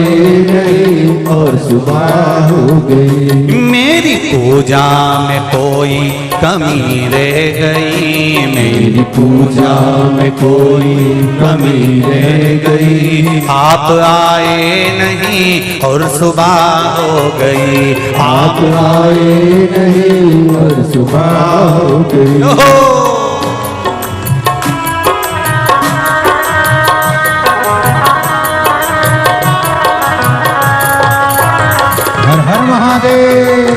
नहीं और सुबह हो गई। मेरी पूजा में कोई कमी रह गई। मेरी पूजा में कोई कमी रह गई। आप आए नहीं और सुबह हो गई। आप आए नहीं और सुबह हो गई। हर हर महादेव।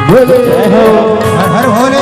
बोले हर हर भोले।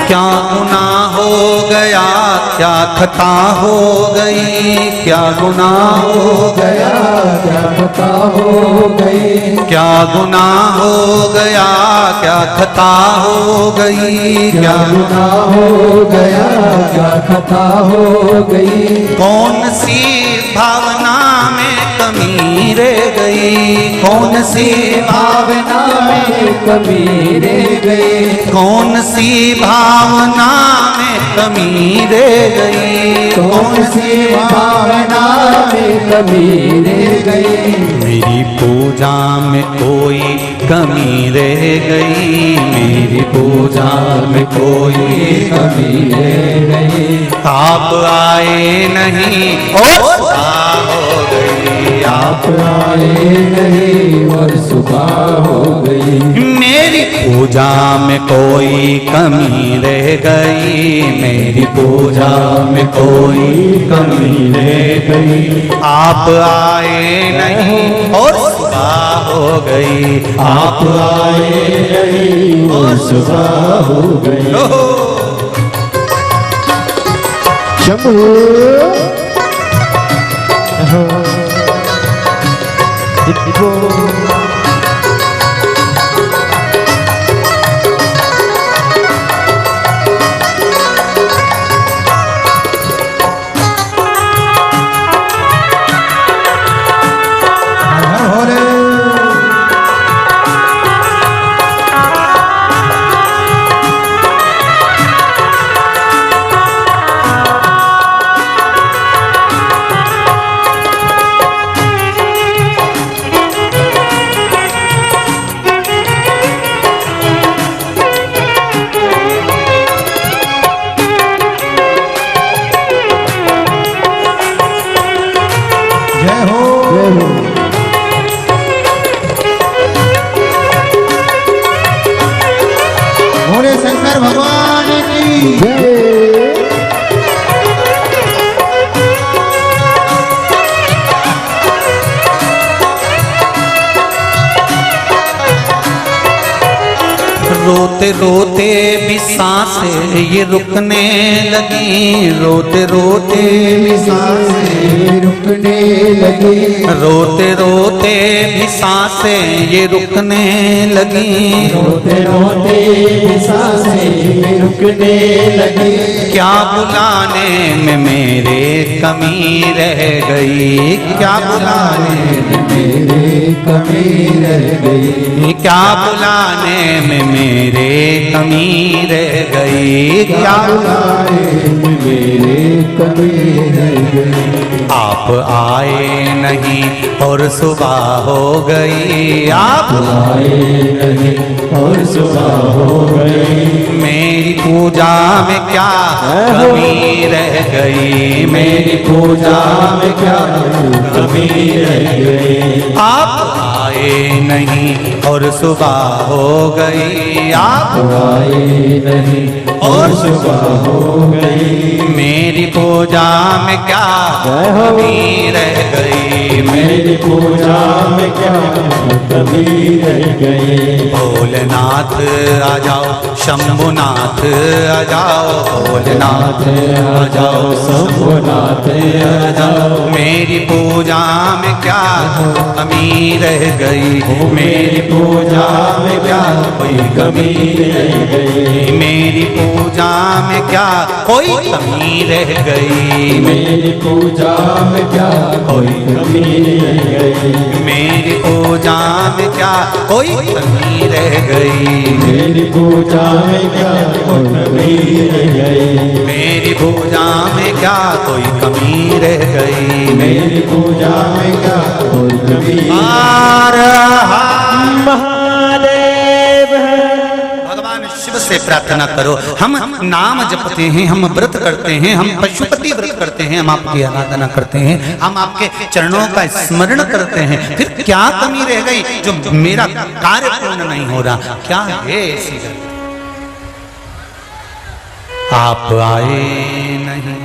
क्या गुनाह हो गया, क्या खता हो गई, क्या गुनाह हो गया, क्या खता हो गई, क्या गुनाह हो गया, क्या खता हो गई, क्या गुनाह हो गया, क्या खता हो गई। कौन सी भावना में कमी रह गई, कौन सी भावना में कमी रह गई, कौन सी भावना में कमी रह गई, कौन सी भावना में कमी रह गई, मेरी पूजा में कोई कमी रह गई, मेरी पूजा में कोई कमी रह गई, आप आए नहीं और सुबह हो गई, आप आए नहीं और सुबह हो गई, मेरी पूजा में कोई कमी रह गई, मेरी पूजा में कोई कमी रह गई, आप आए नहीं और सुबह हो गई, आप आए नहीं और सुबह हो गई। ओहो। शंभू शंकर भगवान की जय। रोते रोते भी सांसें ये रुकने लगी, रोते रोते भी सांसें रुकने लगी, रोते रोते भी सांसें ये रुकने लगी, रोते रोते भी सांसें रुकने लगी, क्या बुलाने में मेरे कमी रह गई, क्या बुलाने में मेरे कमी रह गई, क्या बुलाने में मेरे कमी रह गई, क्या बुलाने में मेरे कमी रह गई, आप आए नहीं और सुबह हो गई, आप आए नहीं और सुबह हो गई, मेरी पूजा में क्या कमी रह गई, मेरी पूजा में क्या कमी रह गई, आप आए नहीं और सुबह हो गई, आप आए नहीं और सुबह हो गई, मेरी पूजा में क्या कमी रह गई, मेरी पूजा में क्या कमी रह गई, भोलेनाथ आ जाओ, शंभुनाथ आ जाओ, भोलेनाथ आ जाओ, शंभुनाथ आ जाओ, मेरी पूजा में क्या कमी रह गई, मेरी पूजा में क्या कोई कमी रह गई, मेरी पूजा में क्या कोई कमी रह गई, मेरी पूजा में क्या कोई कमी रह गई, मेरी पूजा में क्या कोई कमी रह गई, मेरी पूजा में क्या कोई कमी रह गई, मेरी पूजा में क्या कोई कमी रह गई, मेरी पूजा में क्या कोई कमी महादेव। भगवान शिव से प्रार्थना करो, हम नाम जपते हैं, हम व्रत करते हैं, हम पशुपति व्रत करते हैं, हम आपकी आराधना करते हैं, हम आपके चरणों का स्मरण करते हैं, फिर क्या कमी रह गई जो मेरा कार्य पूर्ण नहीं हो रहा, क्या है ऐसी गलती? आप आए नहीं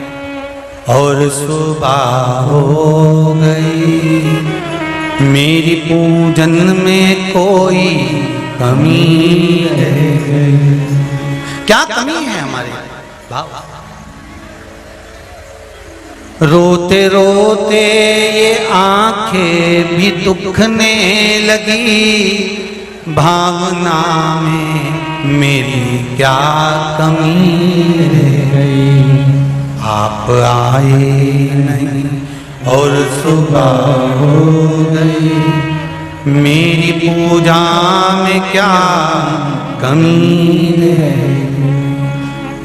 और सुबह हो गई, मेरी पूजन में कोई कमी रह गई, क्या कमी है हमारे भाव? रोते रोते ये आंखें भी दुखने लगी, भावना में मेरी क्या कमी रह गई, आप आए नहीं और सुबह हो गई, मेरी पूजा में क्या कमी है।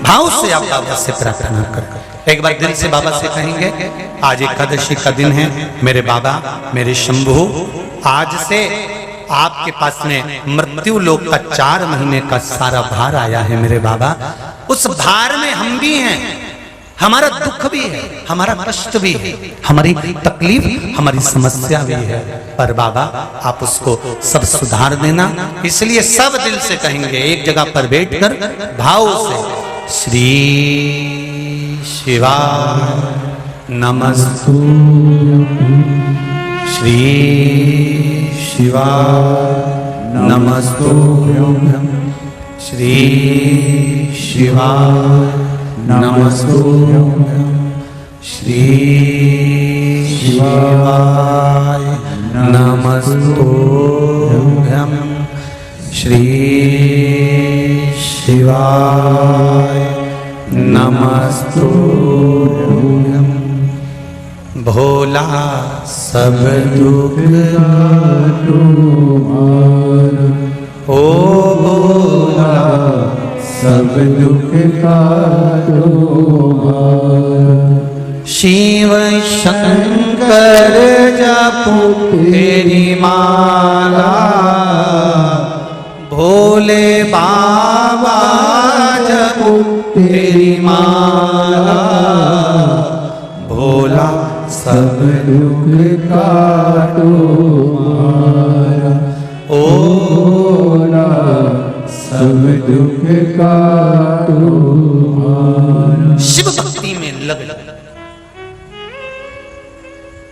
भाव से आप बाबा से प्रार्थना कर, एक बार दिल से बाबा से कहेंगे, आज एकादशी का दिन है, मेरे बाबा, मेरे शंभू, आज से आपके पास में मृत्यु लोक का 4 महीने का सारा भार आया है मेरे बाबा। उस भार में हम भी हैं, हमारा दुख भी है, हमारा कष्ट भी है, हमारी तकलीफ, हमारी समस्या भी है, पर बाबा आप उसको सब सुधार देना। इसलिए सब दिल से कहेंगे, एक जगह पर बैठकर भाव से, श्री शिवाय नमस्तु, श्री शिवाय नमस्तुभ्यं, श्री शिवाय नमस्तुभ्यं, श्री शिवाय नमस्तुभ्यं, श्री शिवाय नमस्तुभ्यं। भोला सब दुख तुम्हारा, ओ भोला सब दुख का तुम्हारा। शिव शंकर जपो तेरी माला, भोले बाबा जपो तेरी माला, भोला सब दुख का तुम्हारा, ओ भोला सब दुख का तुम्हारा। शिव भक्ति में लग,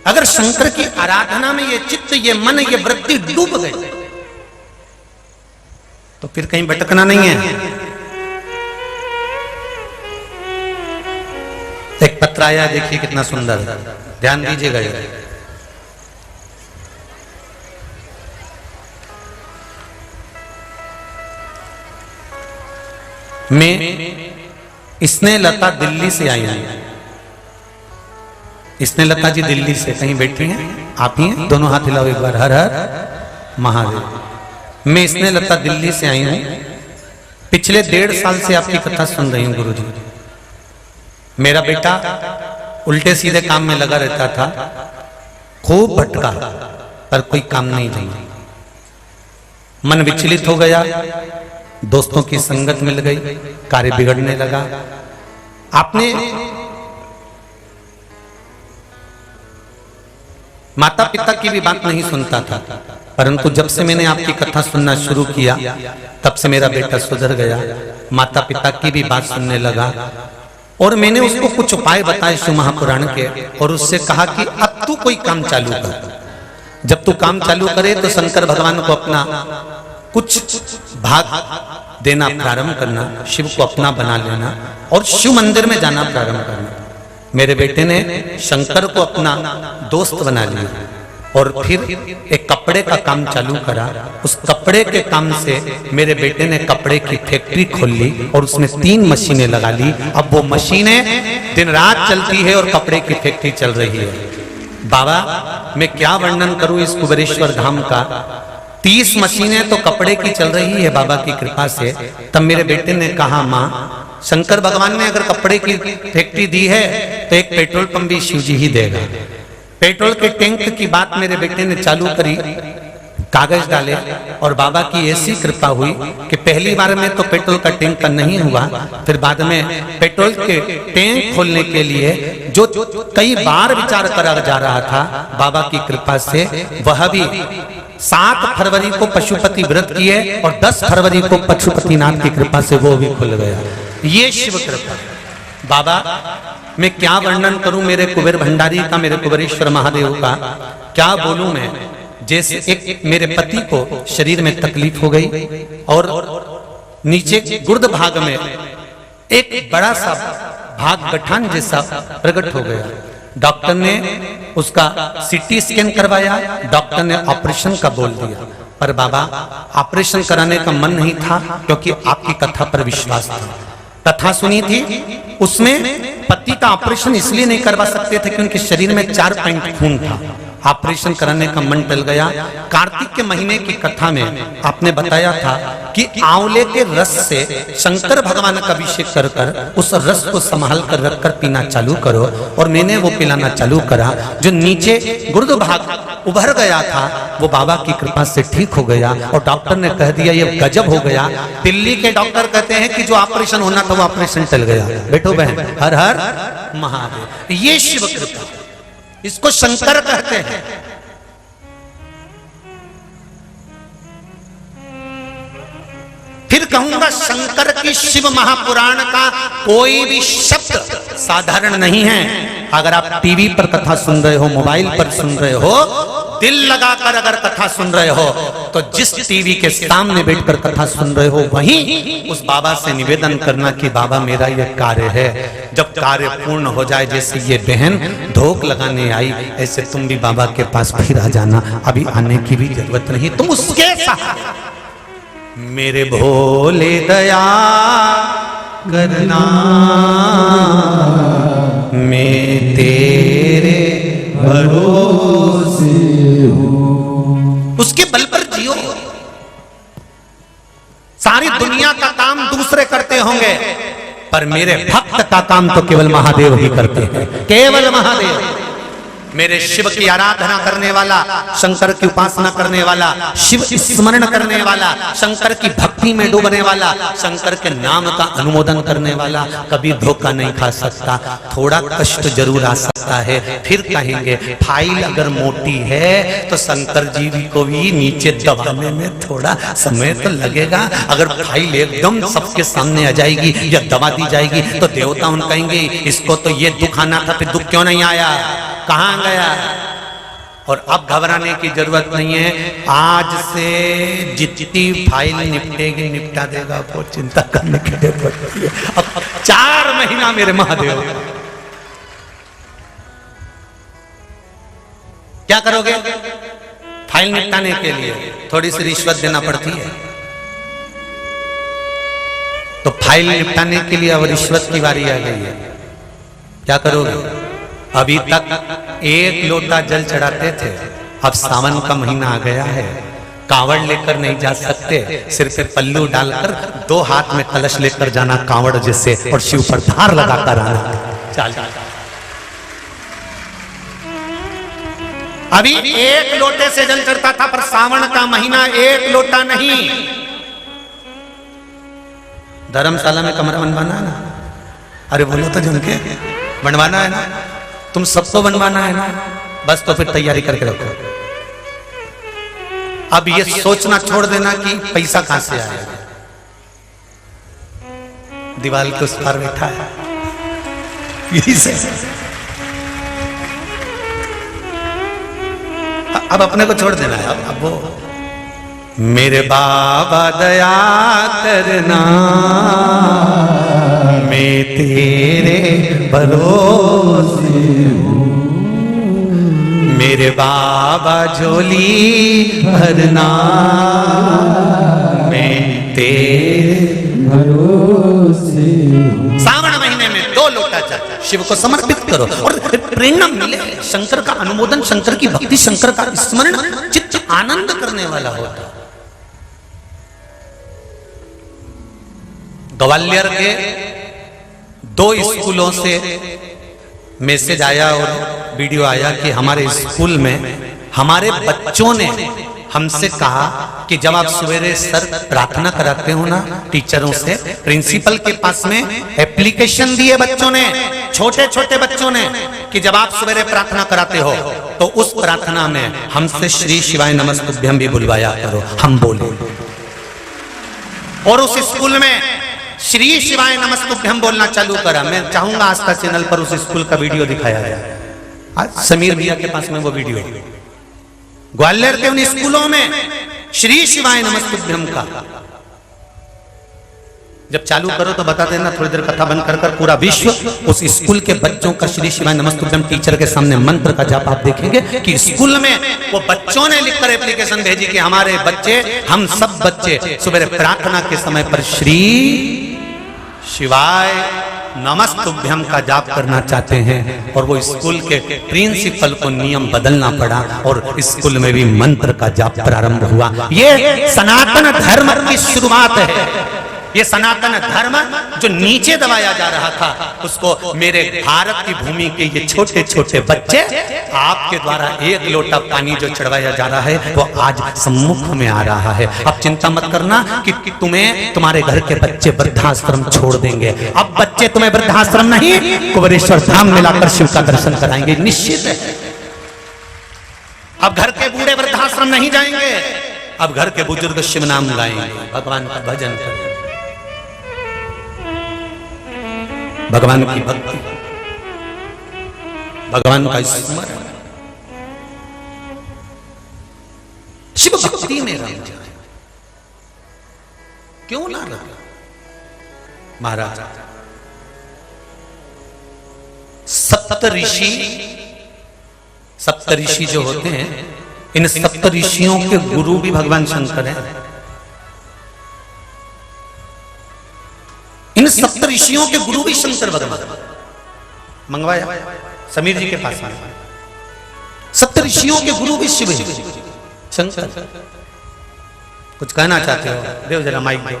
अगर शंकर की आराधना में ये चित्त, ये मन, ये वृत्ति डूब गए तो फिर कहीं भटकना नहीं है। एक पत्र आया, देखिए कितना सुंदर, ध्यान दीजिएगा। मैं इसने लता दिल्ली से आई हैं, इसने लता जी दिल्ली से, कहीं बैठी हैं, आप ही हैं, दोनों हाथ हिलाओ एक बार, हर हर महादेव। मैं इसने लता दिल्ली से आई हूं, पिछले 1.5 साल से आपकी कथा सुन रही हूं गुरुजी। मेरा बेटा उल्टे सीधे काम में लगा रहता था, खूब भटका पर कोई काम नहीं चला, मन विचलित हो गया, दोस्तों की संगत मिल गई, कार्य बिगड़ने लगा। आपने माता पिता की भी बात नहीं सुनता था, परंतु जब से मैंने आपकी कथा सुनना शुरू किया तब से मेरा बेटा सुधर गया, माता पिता की भी बात सुनने लगा। और मैंने उसको कुछ उपाय बताए शिव महापुराण के, और उससे कहा कि अब तू कोई काम चालू कर, जब तू काम चालू करे तो शंकर भगवान को अपना कुछ भाग देना प्रारंभ करना, शिव को अपना बना लेना और शिव मंदिर में जाना प्रारंभ करना। मेरे बेटे ने शंकर को अपना दोस्त बना लिया और फिर एक कपड़े का काम चालू करा। उस कपड़े के काम से मेरे बेटे ने कपड़े की फैक्ट्री खोल ली और उसमें 3 मशीनें लगा ली। अब वो मशीनें दिन रात चलती है और कपड़े की फैक्ट्री चल रही है। बाबा मैं क्या वर्णन करूं इस कुबेरेश्वर धाम का, 30 मशीनें तो कपड़े की चल रही है बाबा की कृपा से। तब मेरे बेटे ने कहा, माँ शंकर भगवान ने अगर कपड़े की फैक्ट्री दी है तो एक पेट्रोल पंप भी शिव जी ही देगा। पेट्रोल के टैंक की बात मेरे बेटे ने चालू करी, कागज डाले और बाबा की ऐसी कृपा हुई कि पहली बार में तो पेट्रोल का टैंक का नहीं हुआ, फिर बाद में पेट्रोल के टैंक खोलने के लिए जो कई बार विचार करा जा रहा था, बाबा की कृपा से वह भी 7 फरवरी को पशुपति व्रत किए और 10 फरवरी को पशुपतिनाथ की कृपा से वो भी खुल गया। ये शिव कृपा। बाबा मैं क्या वर्णन करूं मेरे कुबेर भंडारी का, मेरे कुबेरेश्वर महादेव का, क्या बोलूं मैं। जैसे एक मेरे पति को शरीर में तकलीफ हो गई और नीचे गुर्द भाग में एक बड़ा सा भाग गठान जैसा प्रकट हो गया। डॉक्टर ने उसका सीटी स्कैन करवाया, डॉक्टर ने ऑपरेशन का बोल दिया, पर बाबा ऑपरेशन कराने का मन नहीं था क्योंकि आपकी कथा पर विश्वास था। कथा सुनी थी, उसमें पति का ऑपरेशन इसलिए नहीं करवा सकते थे कि उनके शरीर में 4 पॉइंट खून था। ऑपरेशन कराने का मन टल गया। कार्तिक के महीने की कथा में आपने बताया था कि आंवले के रस से शंकर भगवान का अभिषेक कर कर उस रस को संभाल कर रखकर पीना चालू करो। और मैंने वो पिलाना चालू करा। जो नीचे गुर्द भाग उभर गया था वो बाबा की कृपा से ठीक हो गया। और डॉक्टर ने कह दिया ये गजब हो गया। दिल्ली के डॉक्टर कहते हैं कि जो ऑपरेशन होना था वो ऑपरेशन टल गया। बेटो बहन, हर हर महादेव। ये शिव कृपा, इसको शंकर कहते हैं। फिर कहूंगा शंकर की शिव महापुराण का कोई भी शब्द साधारण नहीं है। अगर आप टीवी पर कथा सुन रहे हो, मोबाइल पर सुन रहे हो, दिल लगाकर अगर कथा सुन रहे हो, तो जिस टीवी के सामने बैठकर कथा सुन रहे हो वहीं उस बाबा से निवेदन करना कि बाबा मेरा यह कार्य है। जब कार्य पूर्ण हो जाए, जैसे ये बहन धोख लगाने आई, ऐसे तुम भी बाबा के पास फिर आ जाना। अभी आने की भी जरूरत नहीं, तुम उसके साथ मेरे भोले दया करना, मैं तेरे भरोसे हूं। उसके बल पर जियो। सारी दुनिया का काम दूसरे करते होंगे, पर मेरे भक्त का काम तो केवल महादेव ही करते हैं। केवल महादेव। मेरे शिव की आराधना करने वाला, शंकर की उपासना करने वाला, शिव स्मरण करने वाला, शंकर की भक्ति में डूबने वाला, शंकर के नाम का अनुमोदन करने वाला कभी धोखा नहीं खा सकता। थोड़ा कष्ट जरूर आ सकता है। फिर कहेंगे फाइल अगर मोटी है तो शंकर जी को भी नीचे दबाने में थोड़ा समय तो लगेगा। अगर फाइल एकदम सबके सामने आ जाएगी या दबा दी जाएगी तो देवता उन कहेंगे इसको तो ये दुख आना था, फिर दुख क्यों नहीं आया, कहां गया। और अब घबराने की जरूरत नहीं है। आज से जितनी फाइल निपटेगी निपटा देगा, वो चिंता करने की जरूरत नहीं है। अब 4 महीना मेरे महादेव। क्या करोगे? फाइल निपटाने के लिए थोड़ी सी रिश्वत देना पड़ती है। तो फाइल निपटाने के लिए अब रिश्वत की बारी आ गई है। क्या करोगे? अभी तक 1 लोटा जल चढ़ाते थे, अब सावन का महीना आ गया है, कांवड़ लेकर नहीं जा सकते। सिर पे पल्लू डालकर 2 हाथ में कलश लेकर जाना कांवड़ जैसे, और शिव पर धार लगाकर आना। चल अभी 1 लोटे से जल चढ़ता था, पर सावन का महीना 1 लोटा नहीं। धर्मशाला में कमरा बनवाना है ना? अरे बोलो तो जम के बनवाना है ना? तुम सबको बनवाना है ना? बस तो फिर तैयारी करके रखो। अब ये सोचना छोड़ देना कि पैसा कहां से आएगा। दीवार के उस पार बैठा है, यही से। अब अपने को छोड़ देना है। अब वो मेरे बाबा दया करना, मैं तेरे भरोसे हूँ। मेरे बाबा झोली भरना, मैं तेरे भरोसे हूँ। सावन महीने में 2 लोटा जल शिव को समर्पित करो और प्रेरणा मिले। शंकर का अनुमोदन, शंकर की भक्ति, शंकर का स्मरण चित्त आनंद करने वाला होता। ग्वालियर के 2 स्कूलों से मैसेज आया और वीडियो आया कि हमारे स्कूल में हमारे बच्चों ने हमसे कहा कि जब आप सवेरे सर प्रार्थना कराते हो ना टीचरों से, प्रिंसिपल के पास में एप्लीकेशन दिए बच्चों ने, छोटे छोटे बच्चों ने, कि जब आप सवेरे प्रार्थना कराते हो तो उस प्रार्थना में हमसे श्री शिवाय नमस्तुभ्यम भी बुलवाया करो। हम बोले, और उस स्कूल में श्री शिवाय नमस्तुभ्यम बोलना चालू करा। मैं चाहूंगा आस्था चैनल पर उस स्कूल का वीडियो दिखाया जाए। आज समीर भैया के पास में वो वीडियो, ग्वालियर के उन स्कूलों में श्री शिवाय नमस्तुभ्यम का जब चालू करो तो बता देना, थोड़ी देर कथा बंद कर पूरा विश्व उस स्कूल के बच्चों का श्री शिवाय नमस्तुभ्यम टीचर के सामने मंत्र का जाप आप देखेंगे कि स्कूल में वो बच्चों ने लिखकर एप्लीकेशन भेजी कि हमारे बच्चे, हम सब बच्चे सुबह प्रार्थना के समय पर श्री शिवाय नमस्तुभ्यम का जाप करना चाहते हैं और वो स्कूल के प्रिंसिपल को नियम बदलना पड़ा और स्कूल में भी मंत्र का जाप प्रारंभ हुआ। ये सनातन धर्म की शुरुआत है। ये सनातन धर्म जो नीचे दबाया जा रहा था, उसको मेरे भारत की भूमि के ये छोटे छोटे बच्चे आपके द्वारा एक लोटा पानी जो चढ़वाया जा रहा है वो आज सम्मुख में आ रहा है। अब चिंता मत करना कि तुम्हें तुम्हारे घर के बच्चे वृद्धाश्रम छोड़ देंगे। अब बच्चे तुम्हें वृद्धाश्रम नहीं, कुबेरेश्वर धाम में लाकर शिव का दर्शन कराएंगे, निश्चित है। अब घर के बूढ़े वृद्धाश्रम नहीं जाएंगे, अब घर के बुजुर्ग शिव नाम गाएंगे, भगवान का भजन करेंगे, भगवान की भक्ति, भगवान का स्मरण, शिव भक्ति में रह जाए। क्यों ना रहे महाराज? सप्त ऋषि जो होते हैं, इन सप्त ऋषियों के गुरु भी भगवान शंकर हैं। इन सप्त ऋषियों के गुरु भी शंकर भगवान। मंगवाया समीर जी के पास में, सप्त ऋषियों के गुरु भी शिव शंकर। कुछ कहना चाहते हो? देव जरा माइक दो,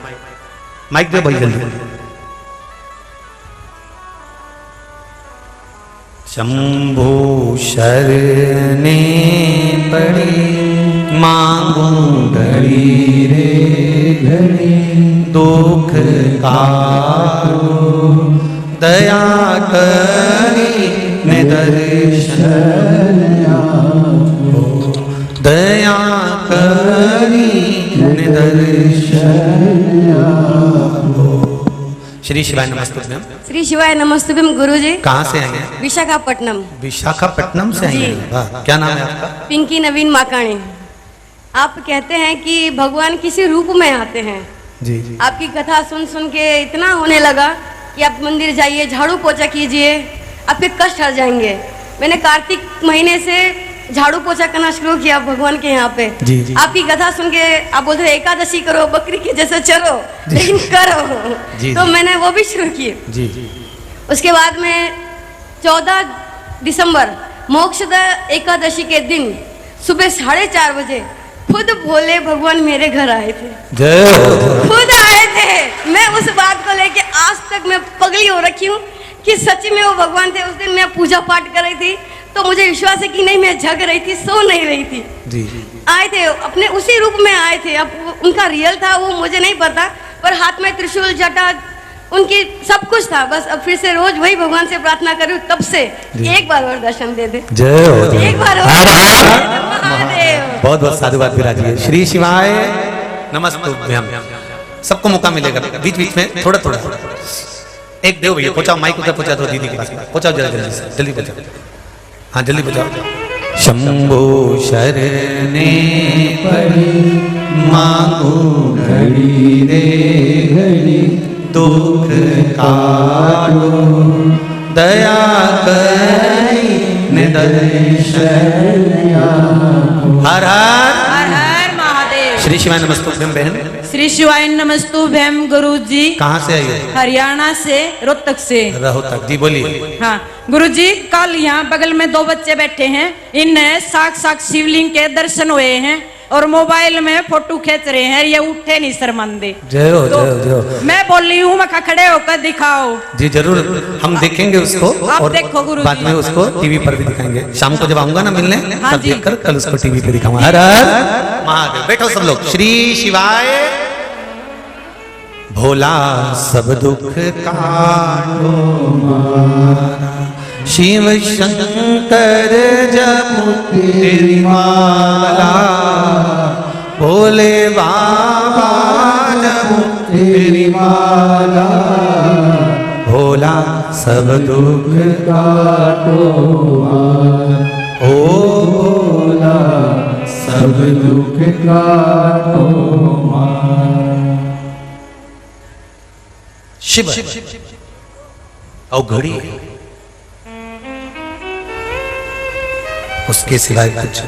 माइक दो भाई जल्दी। शंभु शरणे पड़ी मांगू घड़ी रे घड़ी, दुख कारो दया करी निदर्शन आपो, दया करी निदर्शन आपो। श्री शिवाय नमस्तुभ्यम। श्री शिवाय नमस्तुभ्यम। गुरुजी कहाँ से आए हैं? विशाखापट्टनम। विशाखापट्टनम से आए हैं। वाह, क्या नाम है आपका? पिंकी नवीन माकाणी। आप कहते हैं कि भगवान किसी रूप में आते हैं। जी जी। आपकी कथा सुन सुन के इतना होने लगा कि आप मंदिर जाइए, झाड़ू पोछा कीजिए, आपके कष्ट हट जाएंगे। मैंने कार्तिक महीने से झाड़ू पोछा करना शुरू किया भगवान के यहाँ पे। जी जी। आपकी कथा सुन के आप बोलते हैं एकादशी करो, बकरी के जैसे चरो, लेकिन करो। जी, तो जी। मैंने वो भी शुरू किए। जी जी। उसके बाद में 14 दिसंबर मोक्षदा एकादशी के दिन सुबह 4:30 बजे खुद भोले भगवान मेरे घर आए थे। जय हो। खुद आए थे। मैं उस बात को लेके आज तक मैं पगली हो रखी हूँ कि सच्ची में वो भगवान थे। उस दिन मैं पूजा पाठ कर रही थी तो मुझे विश्वास है कि नहीं, मैं जग रही थी, सो नहीं रही थी। जी। आए थे अपने उसी रूप में आए थे। अब उनका रियल था वो मुझे नहीं पता, पर हाथ में त्रिशूल, जटा, उनकी सब कुछ था। बस अब फिर से रोज वही भगवान से प्रार्थना करूँ, तब से एक बार और दर्शन दे दे। जय हो। एक बार और महादेव। बहुत बहुत साधुवाद विराजिए। श्री शिवाय नमस्तुभ्यम। सबको मौका मिलेगा, बीच बीच में थोड़ा थोड़ा। एक देव भैया पहुंचाओ, माइक उधर पहुंचा दो दीदी के पास। पहुंचाओ जल्दी जल्दी से, जल्दी पहुंचाओ। हाँ जल्दी पहुंचाओ। शंभो शरणे पड़ी मांगू घड़ी रे घड़ी, दुख कारो दया करी निदर्शन आपो। हर हर हर हर महादेव। श्री शिवाय नमस्तुभ्यम। बहन श्री शिवाय नमस्तुभ्यम। गुरुजी कहाँ से आई है? हरियाणा से, रोहतक से। रोहतक। जी बोलिए। हाँ गुरुजी, कल यहाँ बगल में 2 बच्चे बैठे हैं, इन्हें साक्षात शिवलिंग के दर्शन हुए हैं और मोबाइल में फोटो खींच रहे हैं, ये उठे नहीं शर्मांदे। जय हो तो जय हो जय हो। मैं बोल रही हूँ, मैं खड़े होकर दिखाओ। जी जरूर, हम देखेंगे उसको। आप और देखो गुरुजी। बाद में उसको टीवी पर भी दिखाएंगे। शाम को जब आऊंगा ना मिलने, हाँ तब जी। देखकर कल उसको टीवी पे दिखाऊंगा। हर हर महादेव। बैठो सब लोग। श्री शिवाय। भोला सब दुख काटो मारा, शिव शंकर जपो तेरी माला, भोले बाबा जपो तेरी माला, भोला सब दुख काटो मार, ओ भोला सब दुख काटो मार। शिव और घड़ी, उसके सिवाय कुछ।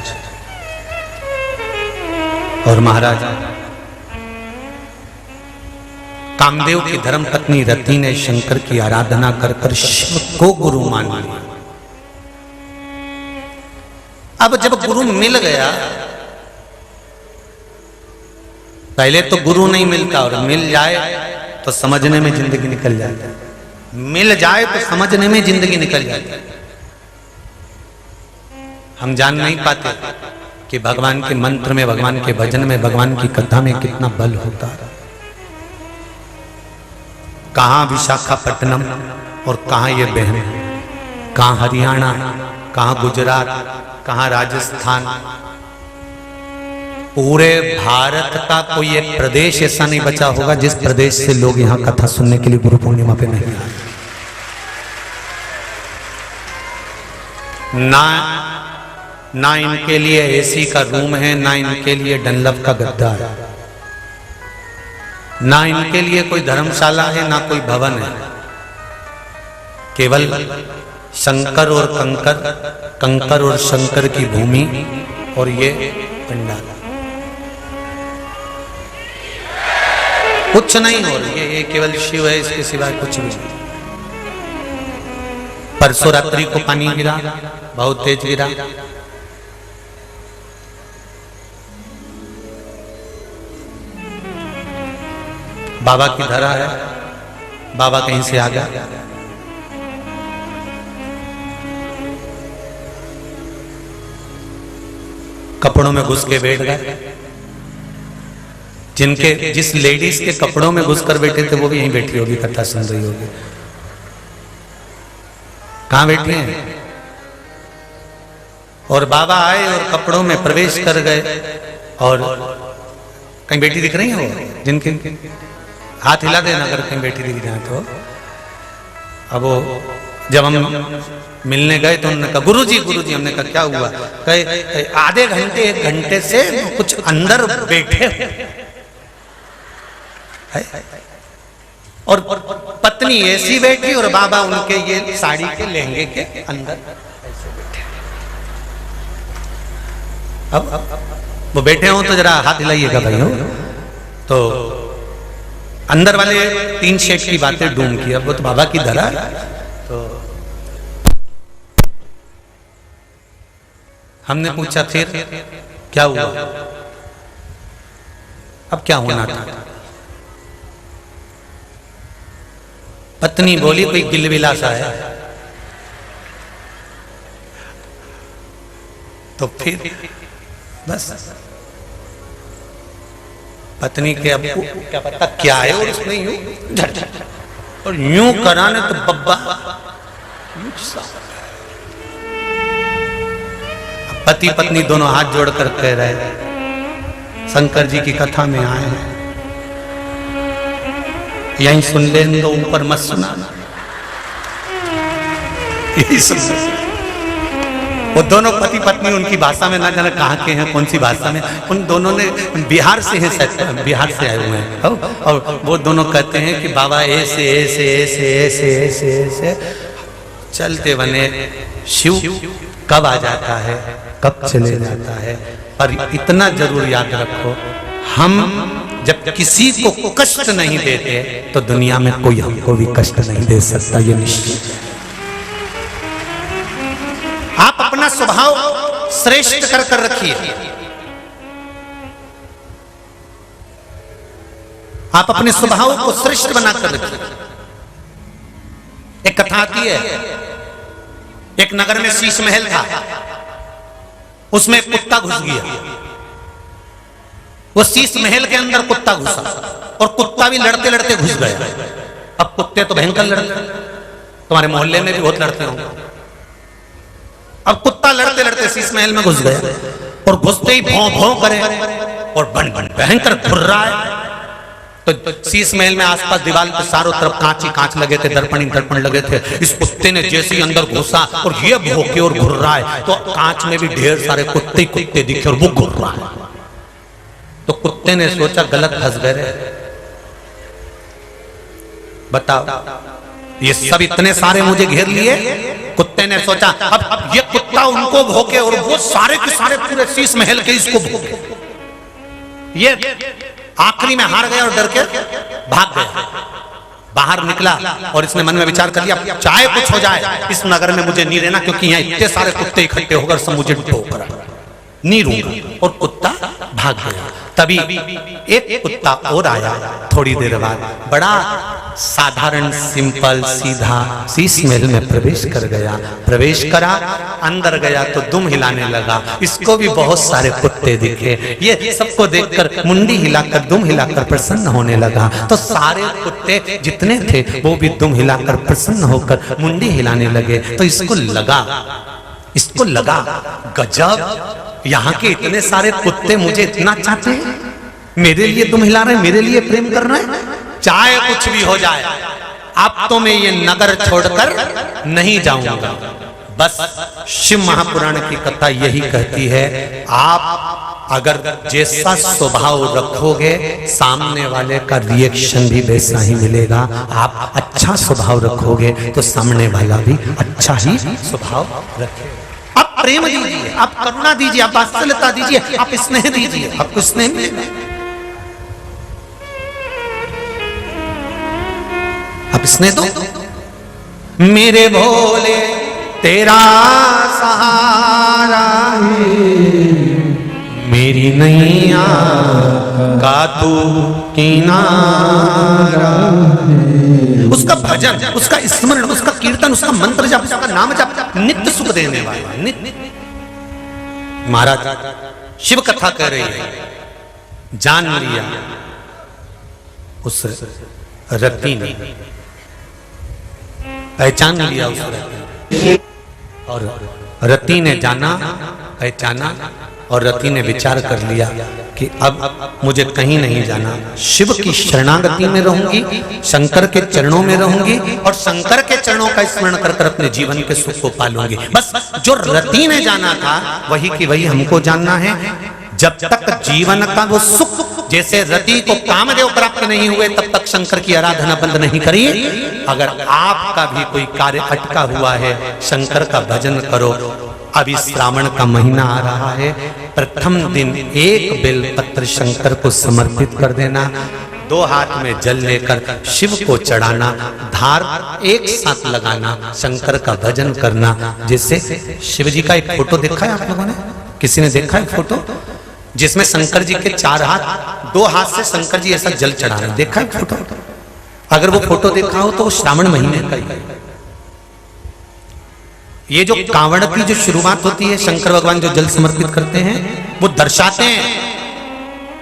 और महाराज कामदेव की धर्म पत्नी रति ने शंकर की आराधना कर कर शिव को गुरु मान लिया। अब जब गुरु मिल गया, पहले तो गुरु नहीं मिलता और मिल जाए तो समझने में जिंदगी निकल जाती है, मिल जाए तो समझने में जिंदगी निकल जाती है। हम जान नहीं पाते कि भगवान के मंत्र में, भगवान के भजन में, भगवान की कथा में कितना बल होता है। कहां विशाखापट्टनम और कहां ये बहन, कहां हरियाणा, कहां गुजरात, कहां राजस्थान, पूरे भारत का कोई एक प्रदेश ऐसा नहीं बचा होगा जिस प्रदेश से लोग यहां कथा सुनने के लिए गुरु पूर्णिमा पे नहीं आए। ना इनके लिए एसी का रूम है, ना इनके लिए डनलप का गद्दा है, ना इनके लिए कोई धर्मशाला है, ना कोई भवन है। केवल शंकर और कंकर, कंकर और शंकर की भूमि और ये पंडाल, कुछ नहीं हो रही है। ये केवल शिव है, इसके सिवाय कुछ नहीं। परसों रात्रि को पानी गिरा, बहुत तेज गिरा। बाबा की धरा है, बाबा कहीं से आ गया। कपड़ों में घुस के बैठ गए। जिस लेडीज के कपड़ों में घुसकर बैठे थे वो भी यहीं बैठी होगी, कथा सुन रही होगी। कहां बैठी हैं? और बाबा आए और कपड़ों में प्रवेश कर गए। और कहीं बेटी दिख रही है वो, जिनके हाथ हिला देना अगर कहीं बेटी दिख जाए तो। अब वो जब हम मिलने गए तो उन्होंने कहा गुरुजी गुरुजी। हमने कहा क्या हुआ? कहे आधे घंटे 1 घंटे से कुछ अंदर बैठे और पत्नी ऐसी बैठी और बाबा उनके ये साड़ी के लहंगे के अंदर ऐसे बैठे। अब वो बैठे हो तो जरा हाथ हिलाइएगा भाई हो। तो अंदर वाले 3 शेख की बातें ढूंढ की। अब वो तो बाबा की धरा है। तो हमने पूछा फिर क्या हुआ? अब क्या होना था? पत्नी बोली कोई गिलविला सा है। तो फिर बस पत्नी के अब क्या पता क्या है, और उसने यूं और यूं कराने तो बब्बा पति पत्नी दोनों हाथ जोड़कर कह रहे शंकर जी की कथा में आए हैं, यहीं सुन लें तो ऊपर मत सुनाना। यही सुन। वो दोनों पति पत्नी उनकी भाषा में ना जाने कहाँ के हैं, कौन सी भाषा में। उन दोनों ने बिहार से हैं, शायद बिहार से आए हुए हैं। और वो दोनों कहते हैं कि बाबा ऐसे ऐसे ऐसे ऐसे ऐसे ऐसे चलते बने। शिव कब आ जाता है, कब चले जाता है। पर इतना जरूर याद रखो, हम जब किसी को कष्ट नहीं देते तो दुनिया में कोई हमको भी कष्ट नहीं दे सकता, ये निश्चित है। आप अपना स्वभाव श्रेष्ठ कर कर रखिए। आप अपने स्वभाव को श्रेष्ठ बनाकर रखिए। एक कथा आती है, एक नगर में शीश महल था, उसमें एक कुत्ता घुस गया। वो शीश महल के अंदर कुत्ता घुसा और कुत्ता भी लड़ते लड़ते घुस गया। अब कुत्ते तो भयंकर लड़ते, तुम्हारे मोहल्ले में भी बहुत लड़ते होंगे। अब कुत्ता लड़ते लड़ते शीश महल में घुस गया और घुसते ही भौं भौं करे और बन बन भयंकर घुर रहा है। तो शीश महल में आसपास दीवार पे चारों तरफ कांच ही कांच लगे थे, दर्पण ही दर्पण लगे थे। इस कुत्ते ने जैसे ही अंदर घुसा और ये भौंके और घुर रहा है, तो कांच में भी ढेर सारे कुत्ते कुत्ते दिखे और वो घुर रहा है। तो कुत्ते ने सोचा गलत फंस गए, बताओ ये सब इतने सारे मुझे घेर लिए। कुत्ते ने सोचा अब ये कुत्ता उनको भौंके और वो सारे के सारे पूरे शीश महल के इसको भौंके। ये आखिरी में हार गया और डर के भाग गया। बाहर निकला और इसने मन में विचार कर लिया, चाहे कुछ हो जाए इस नगर में मुझे नहीं रहना, क्योंकि यहाँ इतने सारे कुत्ते इकट्ठे होकर सब मुझे ठोकर नहीं रहूंगा। और कुत्ता भाग गया। तभी एक कुत्ता और आया थोड़ी देर बाद, बड़ा साधारण सिंपल सीधा शीश महल में प्रवेश कर गया। प्रवेश करा, अंदर गया तो दुम हिलाने लगा। इसको भी बहुत सारे कुत्ते दिखे, ये सबको देखकर मुंडी हिलाकर दुम हिलाकर प्रसन्न होने लगा। तो सारे कुत्ते जितने थे वो भी दुम हिलाकर प्रसन्न होकर मुंडी हिलाने लगे। तो इसको लगा गजब, यहाँ के इतने सारे कुत्ते मुझे इतना चाहते हैं, मेरे लिए तुम हिला रहे, मेरे लिए प्रेम कर रहे हैं, चाहे कुछ भी हो जाए अब तो मैं ये नगर छोड़कर नहीं जाऊंगा। बस शिव महापुराण की कथा यही कहती है, आप अगर जैसा स्वभाव रखोगे सामने वाले का रिएक्शन भी वैसा ही मिलेगा। आप अच्छा स्वभाव रखोगे तो सामने वाला भी अच्छा ही स्वभाव रखेगा। आप प्रेम दीजिए, आप करुणा दीजिए, आप वात्सल्यता दीजिए, आप स्नेह दीजिए, आपको स्नेह मिलेगा। आप स्नेह दो। मेरे भोले तेरा सहारा है, मेरी नैया का तू किनारा है। उसका भजन, उसका स्मरण, उसका कीर्तन, उसका मंत्र जप, उसका नाम जप नित्य सुख देने वाला। नित्य महाराज शिव कथा कह रही है, जान लिया उस रति ने, पहचान लिया उस रति, और रति ने जाना, पहचाना, और रति ने विचार कर लिया कि अब मुझे कहीं नहीं जाना, शिव की शरणागति में रहूंगी, शंकर के चरणों में रहूंगी और शंकर के चरणों का स्मरण कर कर अपने जीवन के सुख को पालूंगी। बस जो रति ने जाना था वही की वही हमको जानना है। जब तक जीवन का वो सुख, जैसे रति को कामदेव प्राप्त नहीं हुए तब तक शंकर की आराधना बंद नहीं करी। अगर आपका भी कोई कार्य अटका हुआ है, शंकर का भजन करो। अभी श्रावण का महीना आ रहा है, प्रथम दिन एक बेलपत्र शंकर को समर्पित कर देना, 2 हाथ में जल लेकर शिव को चढ़ाना, धार एक साथ लगाना, शंकर का भजन करना। जैसे शिव जी का एक फोटो देखा है आप लोगों ने? किसी ने देखा है फोटो जिसमें शंकर जी के 4 हाथ, 2 हाथ से शंकर जी ऐसा जल चढ़ा रहे, देखा है फोटो? अगर वो फोटो देखा हो तो श्रावण महीने का ही। ये जो कांवड़ की जो शुरुआत होती है, शंकर भगवान जो जल समर्पित करते हैं, वो दर्शाते हैं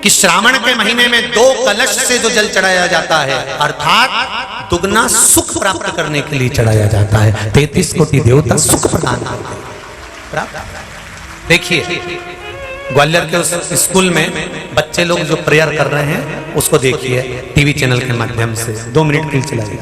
कि श्रावण के महीने में 2 कलश से जो जल चढ़ाया जाता है, अर्थात दुगना सुख प्राप्त करने के लिए चढ़ाया जाता है। 33 कोटि देवता सुख प्रदान करते हैं। देखिए ग्वालियर के उस स्कूल में बच्चे लोग जो प्रेयर कर रहे हैं उसको देखिए टीवी चैनल के माध्यम से, 2 मिनट के लिए चलाइए।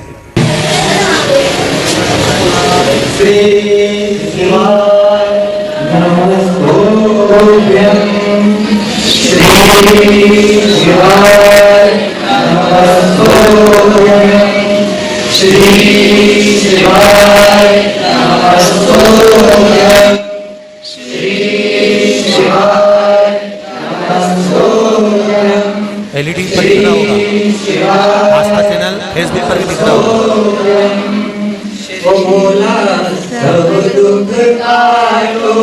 एलईडी पर दिख रहा होगा, आस्था चैनल फेसबुक पर भी दिख रहा होगा। बोला सब दुख काटो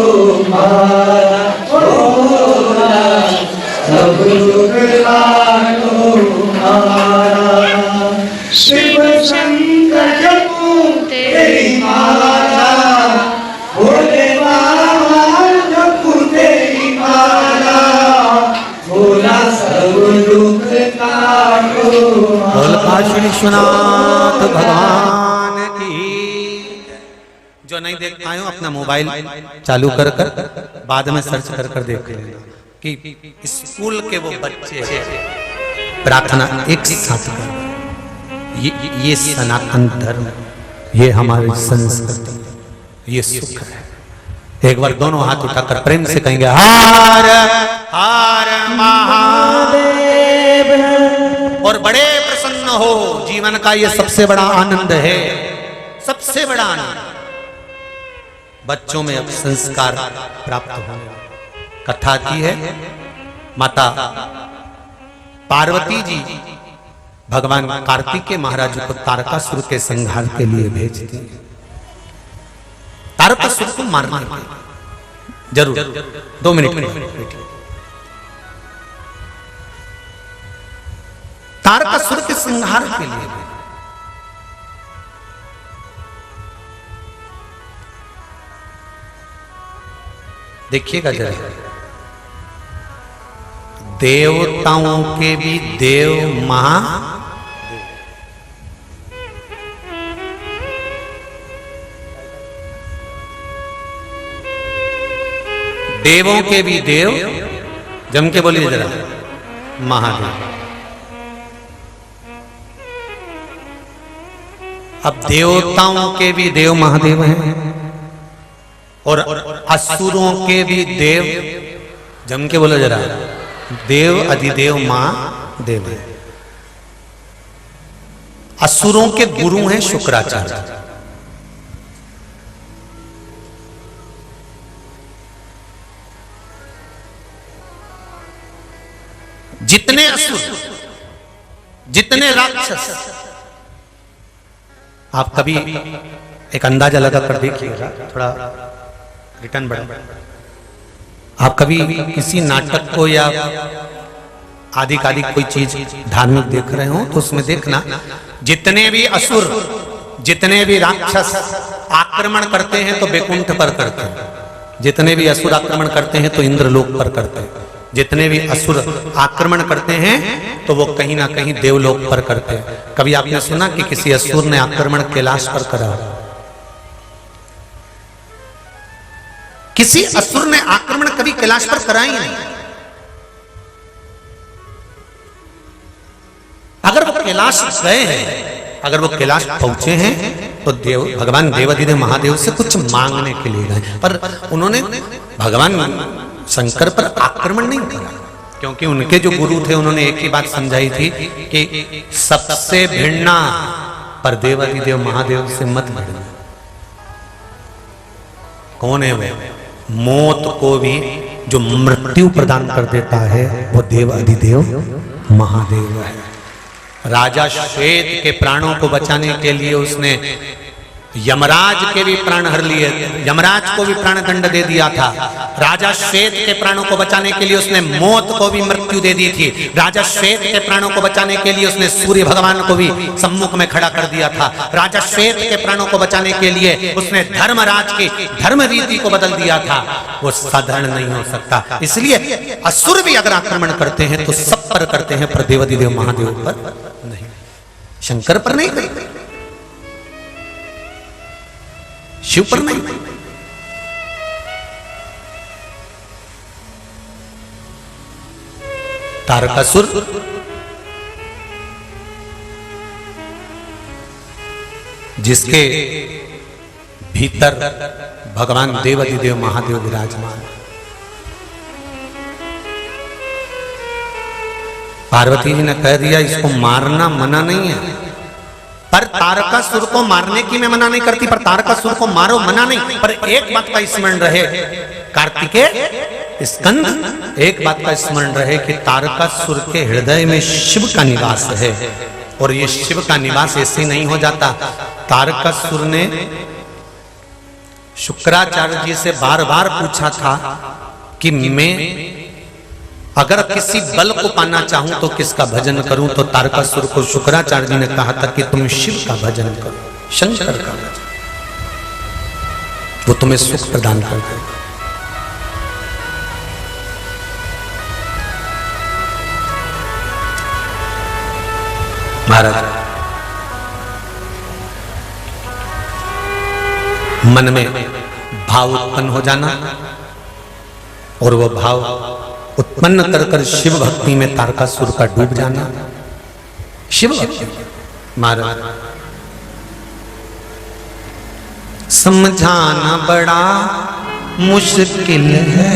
मारा, बोला सब दुख काटो मारा, शिव शंकर जपो तेरी माला, भोले बाबा जपो तेरी माला, बोला सब दुख काटो मारा। श्री विश्वनाथ भगवान की। जो नहीं देख पाए हो अपना मोबाइल चालू कर कर बाद में सर्च कर कर देख लेना कि स्कूल के वो बच्चे प्रार्थना एक साथ कर। ये सनातन धर्म, ये हमारी संस्कृति, ये सुख है। एक बार दोनों हाथ उठाकर प्रेम से कहेंगे, हर हर महादेव, और बड़े प्रसन्न हो। जीवन का ये सबसे बड़ा आनंद है, सबसे बड़ा आनंद। बच्चों में अब संस्कार प्राप्त हो। कथा की है, माता पार्वती जी भगवान कार्तिकेय महाराज को तारकासुर के संहार के लिए भेज दिए, तारकासुर को मारने के लिए। जरूर 2 मिनट। तारकासुर के संहार के लिए देखिएगा जरा, देवताओं के भी देव देवों के भी देव, जम के बोलिए जरा, महादेव। अब देवताओं के भी देव महादेव हैं और असुरों के भी देव, जम के बोलो जरा, देव अधिदेव महादेव है। असुरों के गुरु हैं शुक्राचार्य। जितने असुर, जितने राक्षस, आप कभी एक अंदाजा लगा कर देखिएगा, थोड़ा रिटर्न बढ़ा। आप कभी किसी नाटक को या आदि कोई चीज धार्मिक देख रहे हो तो उसमें देखना, जितने भी असुर, जितने भी राक्षस आक्रमण करते हैं तो बैकुंठ पर करते हैं, जितने भी असुर आक्रमण करते हैं तो इंद्रलोक पर करते हैं, जितने भी असुर आक्रमण करते हैं तो वो कहीं ना कहीं देवलोक पर करते हैं। कभी आपने सुना कि किसी असुर ने आक्रमण कैलाश पर करा? किसी असुर ने आक्रमण कभी कैलाश पर करा ही नहीं। अगर वो कैलाश गए हैं, अगर वो कैलाश पहुंचे हैं तो भगवान देवाधिदेव महादेव से कुछ मांगने के लिए गए, पर उन्होंने भगवान शंकर पर आक्रमण नहीं किया, क्योंकि उनके जो गुरु थे उन्होंने एक ही बात समझाई थी कि सबसे भिड़ना पर देवाधिदेव महादेव से मत भिड़ना। कौन है वो? मौत को भी जो मृत्यु प्रदान कर देता है वो देवाधिदेव महादेव है। राजा श्वेत के प्राणों को बचाने के लिए उसने यमराज के भी प्राण हर लिए, यमराज को भी प्राण दंड दे दिया था। राजा श्वेत के प्राणों को बचाने के लिए उसने मौत को भी मृत्यु दे दी थी। राजा श्वेत के प्राणों को बचाने के लिए उसने सूर्य भगवान को भी सम्मुख में खड़ा कर दिया था। राजा श्वेत के प्राणों को बचाने के लिए उसने धर्मराज की धर्म रीति को बदल दिया था। वो साधारण नहीं हो सकता, इसलिए असुर भी अगर आक्रमण करते हैं तो सब पर करते हैं, पर देवाधिदेव महादेव पर नहीं, शंकर पर नहीं करते, शिव पर नहीं। तारकासुर जिसके भीतर भगवान देवाधिदेव महादेव विराजमान। पार्वती जी ने कह दिया इसको मारना मना नहीं है, पर तारकासुर को मारने की मैं मना नहीं करती, पर तारकासुर को मारो मना नहीं। पर एक बात का स्मरण रहे कार्तिकेय स्कंद, एक बात का स्मरण रहे कि तारकासुर के हृदय में शिव का निवास है, और ये शिव का निवास ऐसे नहीं हो जाता। तारकासुर ने शुक्राचार्य जी से बार बार पूछा था कि मैं अगर किसी बल को पाना चाहूं तो किसका भजन करूं, तो तारकासुर को शुक्राचार्य जी ने कहा था कि तुम शिव का भजन करो, शंकर का भजन, वो तुम्हें सुख प्रदान कर देगा। महाराज मन में भाव उत्पन्न हो जाना और वो भाव उत्पन्न कर कर शिव भक्ति में तारकासुर का डूब जाना, शिव भक्ति। महाराज समझाना बड़ा मुश्किल है,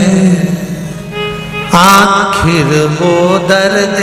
आखिर वो दर्द